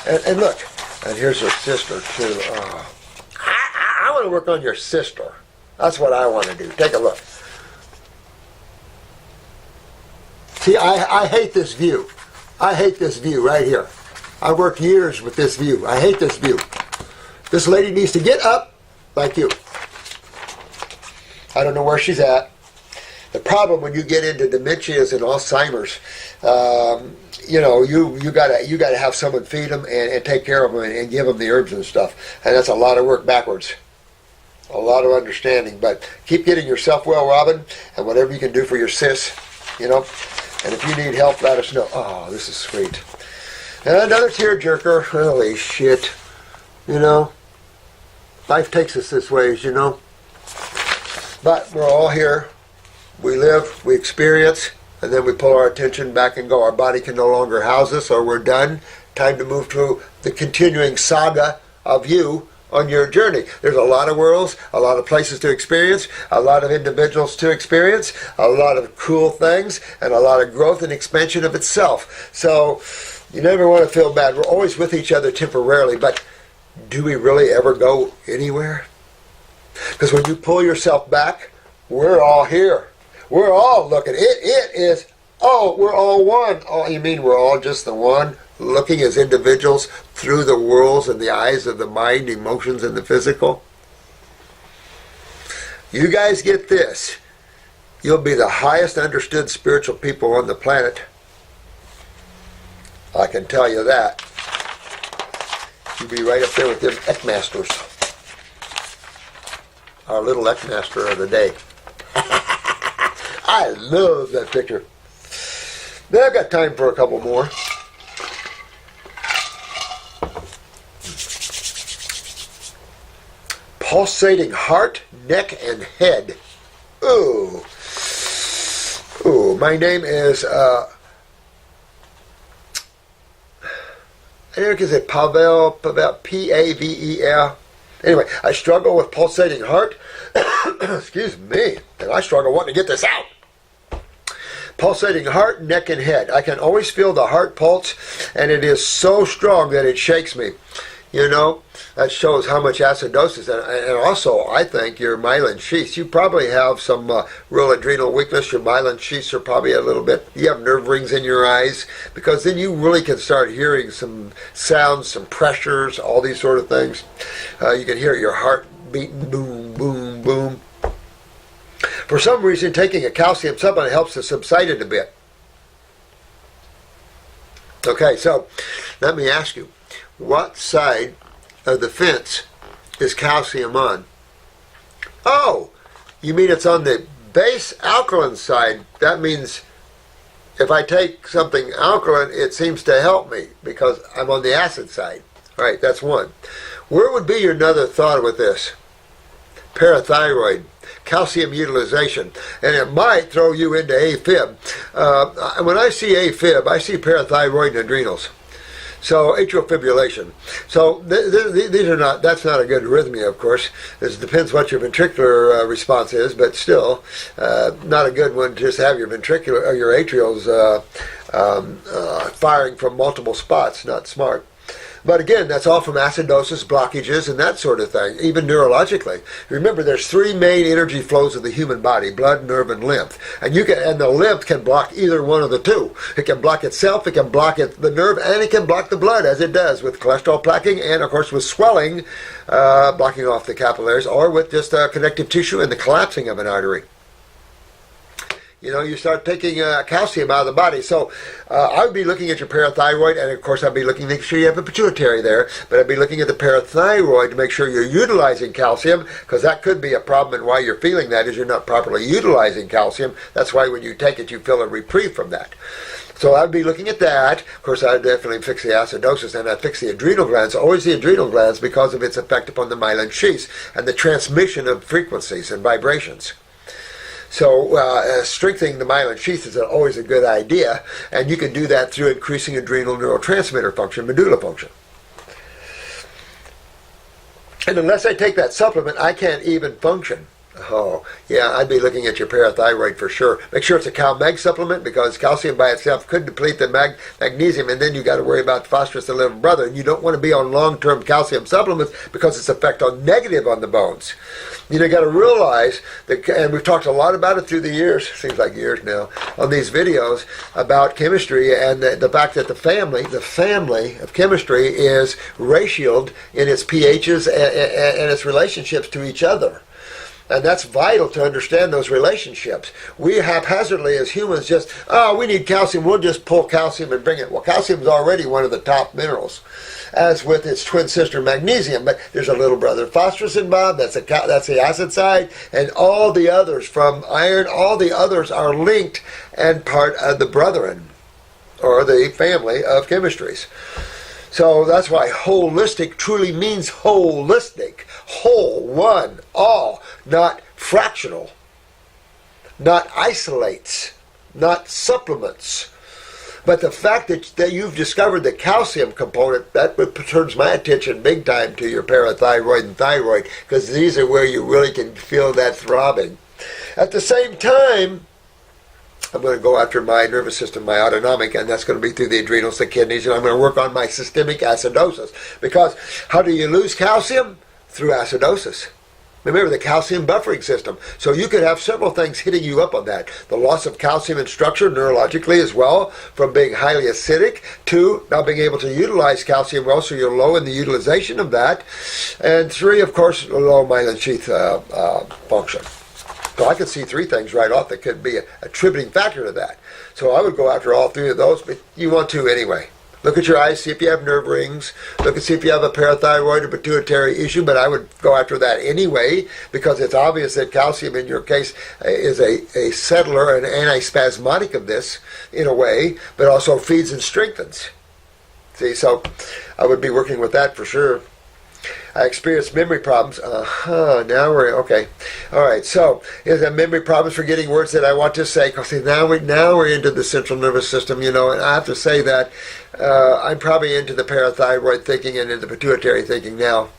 And look, And here's her sister, too. Oh. I want to work on your sister. That's what I want to do. Take a look. See, I hate this view. I hate this view right here. I worked years with this view. I hate this view. This lady needs to get up like you. I don't know where she's at. The problem when you get into dementias and Alzheimer's, you gotta have someone feed them and take care of them and give them the herbs and stuff. And that's a lot of work backwards. A lot of understanding. But keep getting yourself well, Robin, and whatever you can do for your sis, And if you need help, let us know. Oh, this is sweet. And another tearjerker. Holy shit. Life takes us this way, But we're all here. We live, we experience, and then we pull our attention back and go. Our body can no longer house us, or we're done. Time to move to the continuing saga of you on your journey. There's a lot of worlds, a lot of places to experience, a lot of individuals to experience, a lot of cool things, and a lot of growth and expansion of itself. So you never want to feel bad. We're always with each other temporarily, but do we really ever go anywhere? Because when you pull yourself back, we're all here. We're all looking. It is, we're all one. Oh, you mean we're all just the one? Looking as individuals through the worlds and the eyes of the mind, emotions, and the physical? You guys get this. You'll be the highest understood spiritual people on the planet. I can tell you that. You'll be right up there with them Eckmasters. Our little Eckmaster of the day. I love that picture. Now I've got time for a couple more. Pulsating heart, neck, and head. Ooh. My name is, I think is it Pavel, P-A-V-E-L. Anyway, I struggle with pulsating heart. Excuse me. And I struggle wanting to get this out. Pulsating heart, neck, and head. I can always feel the heart pulse, and it is so strong that it shakes me. That shows how much acidosis, and also, I think, your myelin sheaths. You probably have some real adrenal weakness. Your myelin sheaths are probably a little bit, you have nerve rings in your eyes, because then you really can start hearing some sounds, some pressures, all these sort of things. You can hear your heart beating, boom, boom, boom. For some reason, taking a calcium supplement helps to subside it a bit. Okay, so let me ask you, what side of the fence is calcium on? Oh, you mean it's on the base alkaline side. That means if I take something alkaline, it seems to help me because I'm on the acid side. All right, that's one. Where would be your another thought with this? Parathyroid, calcium utilization, and it might throw you into AFib. When I see AFib, I see parathyroid and adrenals. So atrial fibrillation. So these are not. That's not a good arrhythmia, of course. It depends what your ventricular response is, but still, not a good one to just have your ventricular or your atrials firing from multiple spots. Not smart. But again, that's all from acidosis, blockages, and that sort of thing, even neurologically. Remember, there's three main energy flows of the human body: blood, nerve, and lymph. And the lymph can block either one of the two. It can block itself, it can block the nerve, and it can block the blood, as it does with cholesterol plaquing, and of course with swelling, blocking off the capillaries, or with just connective tissue and the collapsing of an artery. You start taking calcium out of the body. So I would be looking at your parathyroid, and of course I'd be looking to make sure you have a pituitary there, but I'd be looking at the parathyroid to make sure you're utilizing calcium, because that could be a problem, and why you're feeling that is you're not properly utilizing calcium. That's why when you take it, you feel a reprieve from that. So I'd be looking at that. Of course, I'd definitely fix the acidosis, and I'd fix the adrenal glands, always the adrenal glands, because of its effect upon the myelin sheaths and the transmission of frequencies and vibrations. So strengthening the myelin sheath is always a good idea, and you can do that through increasing adrenal neurotransmitter function, medulla function. And unless I take that supplement, I can't even function. Oh, yeah, I'd be looking at your parathyroid for sure. Make sure it's a CalMag supplement because calcium by itself could deplete the magnesium, and then you got to worry about phosphorus, the little brother. And you don't want to be on long-term calcium supplements because its effect on negative on the bones. You know, you got to realize that, and we've talked a lot about it through the years, seems like years now, on these videos about chemistry and the fact that the family of chemistry is ratioed in its pHs and its relationships to each other. And that's vital to understand those relationships. We haphazardly as humans just, we need calcium, we'll just pull calcium and bring it. Well, calcium is already one of the top minerals, as with its twin sister magnesium. But there's a little brother phosphorus involved, that's the acid side, and all the others from iron, all the others are linked and part of the brethren, or the family of chemistries. So that's why holistic truly means holistic. Whole, one, all, not fractional, not isolates, not supplements. But the fact that you've discovered the calcium component, that turns my attention big time to your parathyroid and thyroid, because these are where you really can feel that throbbing. At the same time, I'm going to go after my nervous system, my autonomic, and that's going to be through the adrenals, the kidneys, and I'm going to work on my systemic acidosis. Because how do you lose calcium? Through acidosis. Remember the calcium buffering system. So you could have several things hitting you up on that. The loss of calcium in structure neurologically as well, from being highly acidic to not being able to utilize calcium well, so you're low in the utilization of that. And 3, of course, low myelin sheath function. So I could see 3 things right off that could be a attributing factor to that. So I would go after all 3 of those, but you want to anyway. Look at your eyes, see if you have nerve rings. Look and see if you have a parathyroid or pituitary issue, but I would go after that anyway because it's obvious that calcium in your case is a settler, an antispasmodic of this in a way, but also feeds and strengthens. See, so I would be working with that for sure. I experienced memory problems. Now we're okay. All right. So, is that memory problems, forgetting words that I want to say? Because now we're into the central nervous system, and I have to say that I'm probably into the parathyroid thinking and into the pituitary thinking now.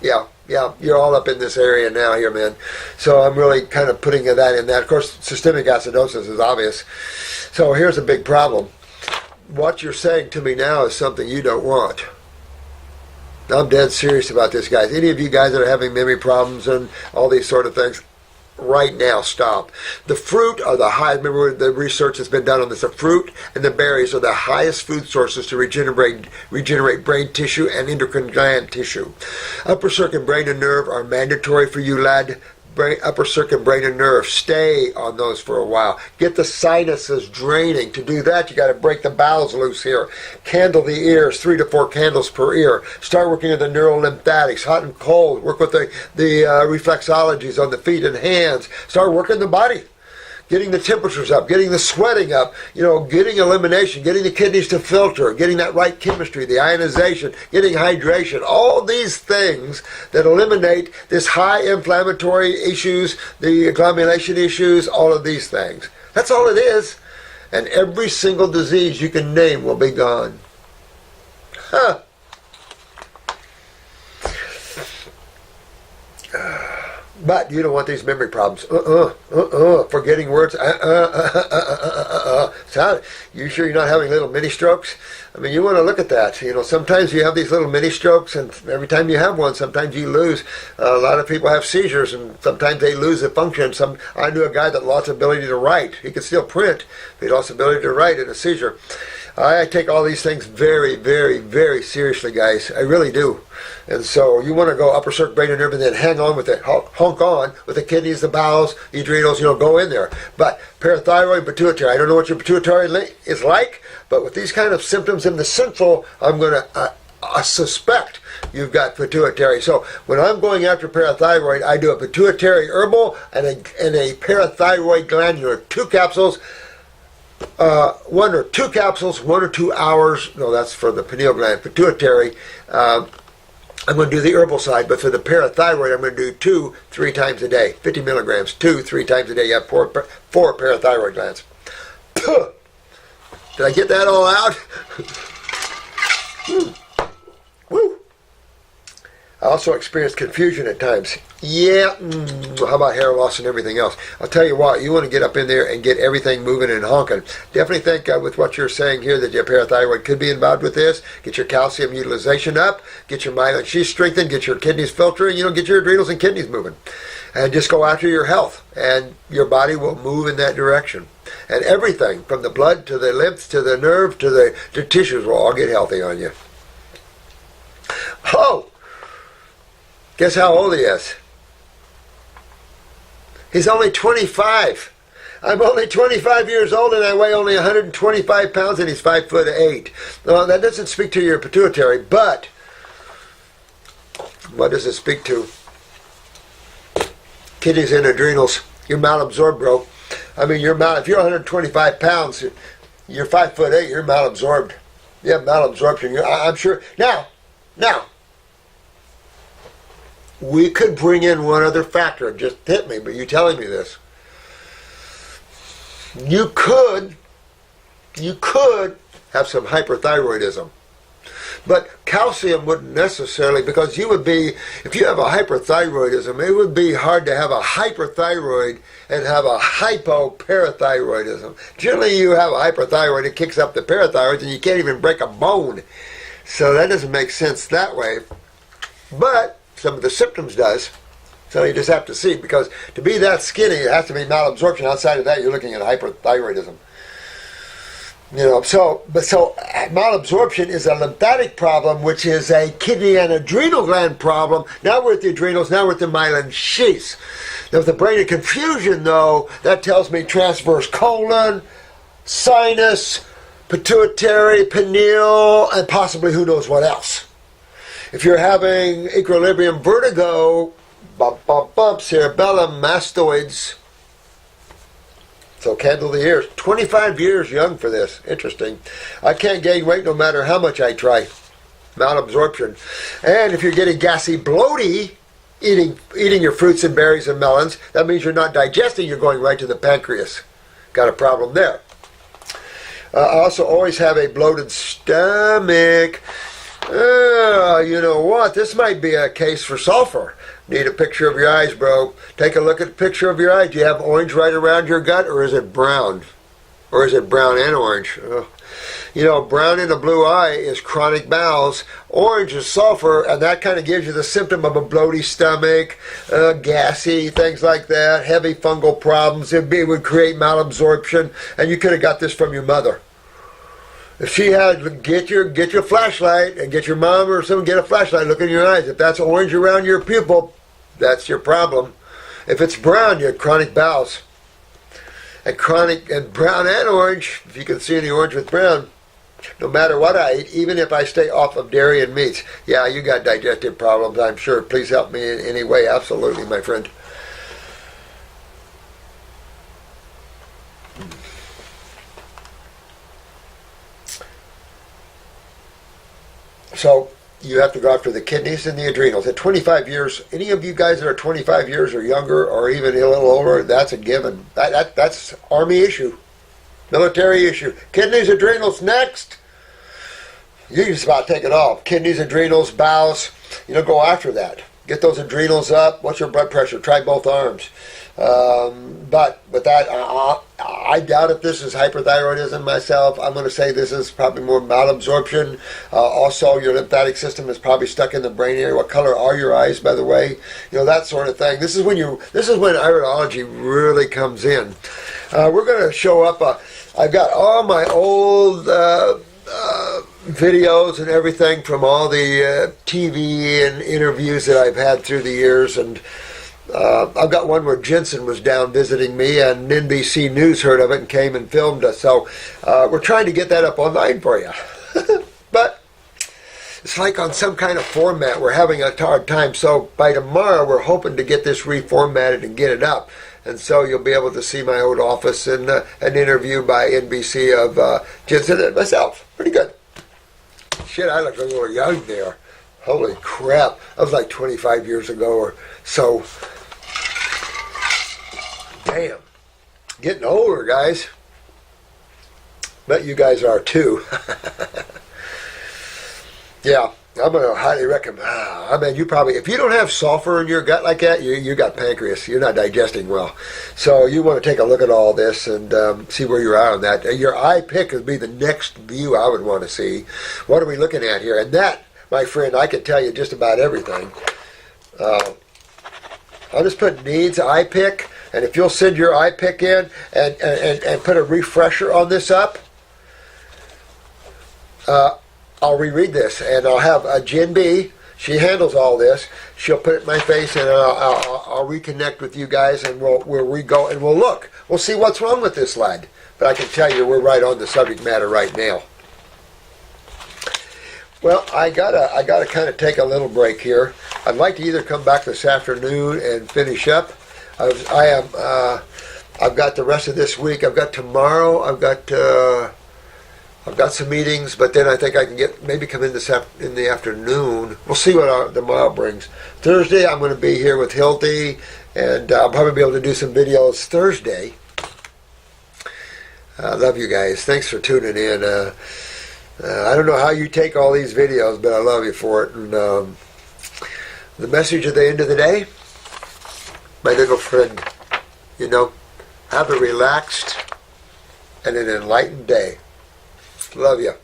Yeah, you're all up in this area now here, man. So I'm really kind of putting that in that. Of course, systemic acidosis is obvious. So here's a big problem. What you're saying to me now is something you don't want. I'm dead serious about this, guys. Any of you guys that are having memory problems and all these sort of things, right now, stop. The fruit are the highest, remember the research that's been done on this, the fruit and the berries are the highest food sources to regenerate brain tissue and endocrine gland tissue. Upper circuit brain and nerve are mandatory for you, lad. Upper circuit brain and nerve, stay on those for a while. Get the sinuses draining. To do that, you got to break the bowels loose here. Candle the ears, 3 to 4 candles per ear. Start working on the neural lymphatics, hot and cold. Work with the reflexologies on the feet and hands. Start working the body. Getting the temperatures up, getting the sweating up, getting elimination, getting the kidneys to filter, getting that right chemistry, the ionization, getting hydration, all these things that eliminate this high inflammatory issues, the agglomeration issues, all of these things. That's all it is. And every single disease you can name will be gone. Huh. But you don't want these memory problems. Forgetting words. So, you sure you're not having little mini strokes? I mean, you want to look at that. Sometimes you have these little mini strokes, and every time you have one, sometimes you lose. A lot of people have seizures, and sometimes they lose the function. I knew a guy that lost the ability to write. He could still print, but he lost the ability to write in a seizure. I take all these things very, very, very seriously, guys. I really do. And so you want to go upper circuit brain and nerve and then hang on with it, honk on with the kidneys, the bowels, the adrenals, go in there. But parathyroid, pituitary, I don't know what your pituitary is like, but with these kind of symptoms in the central, I'm going to suspect you've got pituitary. So when I'm going after parathyroid, I do a pituitary herbal and a parathyroid glandular, 2 capsules. 1 or 2 capsules, 1 or 2 hours. No, that's for the pineal gland. Pituitary, I'm going to do the herbal side, but for the parathyroid, I'm going to do 2-3 times a day. 50 milligrams, 2-3 times a day. You have 4 parathyroid glands. Did I get that all out? Woo. I also experience confusion at times. Yeah, how about hair loss and everything else? I'll tell you what, you want to get up in there and get everything moving and honking. Definitely think with what you're saying here that your parathyroid could be involved with this. Get your calcium utilization up, get your myelin sheath strengthened, get your kidneys filtering, get your adrenals and kidneys moving. And just go after your health, and your body will move in that direction. And everything, from the blood to the lymph to the nerve to the tissues, will all get healthy on you. Oh! Guess how old he is? He's only 25. I'm only 25 years old and I weigh only 125 pounds and he's 5'8". Well, that doesn't speak to your pituitary, but what does it speak to? Kidneys and adrenals. You're malabsorbed, bro. I mean, if you're 125 pounds, you're 5'8", you're malabsorbed. You have malabsorption. I'm sure. Now, we could bring in one other factor. It just hit me, but you telling me this. You could have some hyperthyroidism. But calcium wouldn't necessarily, because you would be, if you have a hyperthyroidism, it would be hard to have a hyperthyroid and have a hypoparathyroidism. Generally, you have a hyperthyroid, it kicks up the parathyroids, and you can't even break a bone. So that doesn't make sense that way. But some of the symptoms does. So you just have to see, because to be that skinny, it has to be malabsorption. Outside of that, you're looking at hyperthyroidism. So malabsorption is a lymphatic problem, which is a kidney and adrenal gland problem. Now we're at the adrenals, now we're at the myelin sheaths. Now with the brain of confusion, though, that tells me transverse colon, sinus, pituitary, pineal, and possibly who knows what else. If you're having equilibrium vertigo, cerebellum, mastoids. So candle the ears. 25 years young for this. Interesting. I can't gain weight no matter how much I try. Malabsorption. And if you're getting gassy, bloaty, eating your fruits and berries and melons, that means you're not digesting, you're going right to the pancreas. Got a problem there. I also always have a bloated stomach. You know what? This might be a case for sulfur. Need a picture of your eyes, bro. Take a look at the picture of your eyes. Do you have orange right around your gut, or is it brown? Or is it brown and orange? Brown in a blue eye is chronic bowels. Orange is sulfur, and that kind of gives you the symptom of a bloaty stomach, gassy, things like that, heavy fungal problems. It would create malabsorption, and you could have got this from your mother. If she had, get your flashlight, and get your mom or someone, get a flashlight, look in your eyes. If that's orange around your pupil, that's your problem. If it's brown, you have chronic bowels. And brown and orange, if you can see any orange with brown, no matter what I eat, even if I stay off of dairy and meats, yeah, you got digestive problems, I'm sure. Please help me in any way. Absolutely, my friend. So you have to go after the kidneys and the adrenals. At 25 years, any of you guys that are 25 years or younger or even a little older, that's a given. That's Army issue, military issue. Kidneys, adrenals next. You just about take it all. Kidneys, adrenals, bowels. Go after that. Get those adrenals up. What's your blood pressure? Try both arms. But with that, I doubt if this is hyperthyroidism myself. I'm going to say this is probably more malabsorption. Also, your lymphatic system is probably stuck in the brain area. What color are your eyes, by the way? That sort of thing. This is when iridology really comes in. We're going to show up. I've got all my old videos and everything from all the TV and interviews that I've had through the years, and I've got one where Jensen was down visiting me, and NBC News heard of it and came and filmed us. So we're trying to get that up online for you. But it's like on some kind of format. We're having a hard time. So by tomorrow, we're hoping to get this reformatted and get it up. And so you'll be able to see my old office and an interview by NBC of Jensen and myself. Pretty good. Shit, I look a little young there. Holy crap. That was like 25 years ago or so. Damn. Getting older, guys. Bet you guys are too. Yeah. I'm going to highly recommend. I mean, you probably, if you don't have sulfur in your gut like that, you got pancreas. You're not digesting well. So you want to take a look at all this and see where you're at on that. Your eye pick would be the next view I would want to see. What are we looking at here? And that, my friend, I can tell you just about everything. I'll just put needs eye pick, and if you'll send your eye pick in and put a refresher on this up, I'll reread this, and I'll have Jen B. She handles all this. She'll put it in my face, and I'll reconnect with you guys, and we'll re-go and we'll look. We'll see what's wrong with this lad. But I can tell you, we're right on the subject matter right now. Well, I gotta kind of take a little break here. I'd like to either come back this afternoon and finish up. I've got the rest of this week. I've got tomorrow. I've got some meetings, but then I think I can maybe come in in the afternoon. We'll see what tomorrow brings. Thursday, I'm going to be here with Hildy, and I'll probably be able to do some videos Thursday. I love you guys. Thanks for tuning in. I don't know how you take all these videos, but I love you for it. And the message at the end of the day, my little friend, have a relaxed and an enlightened day. Love you.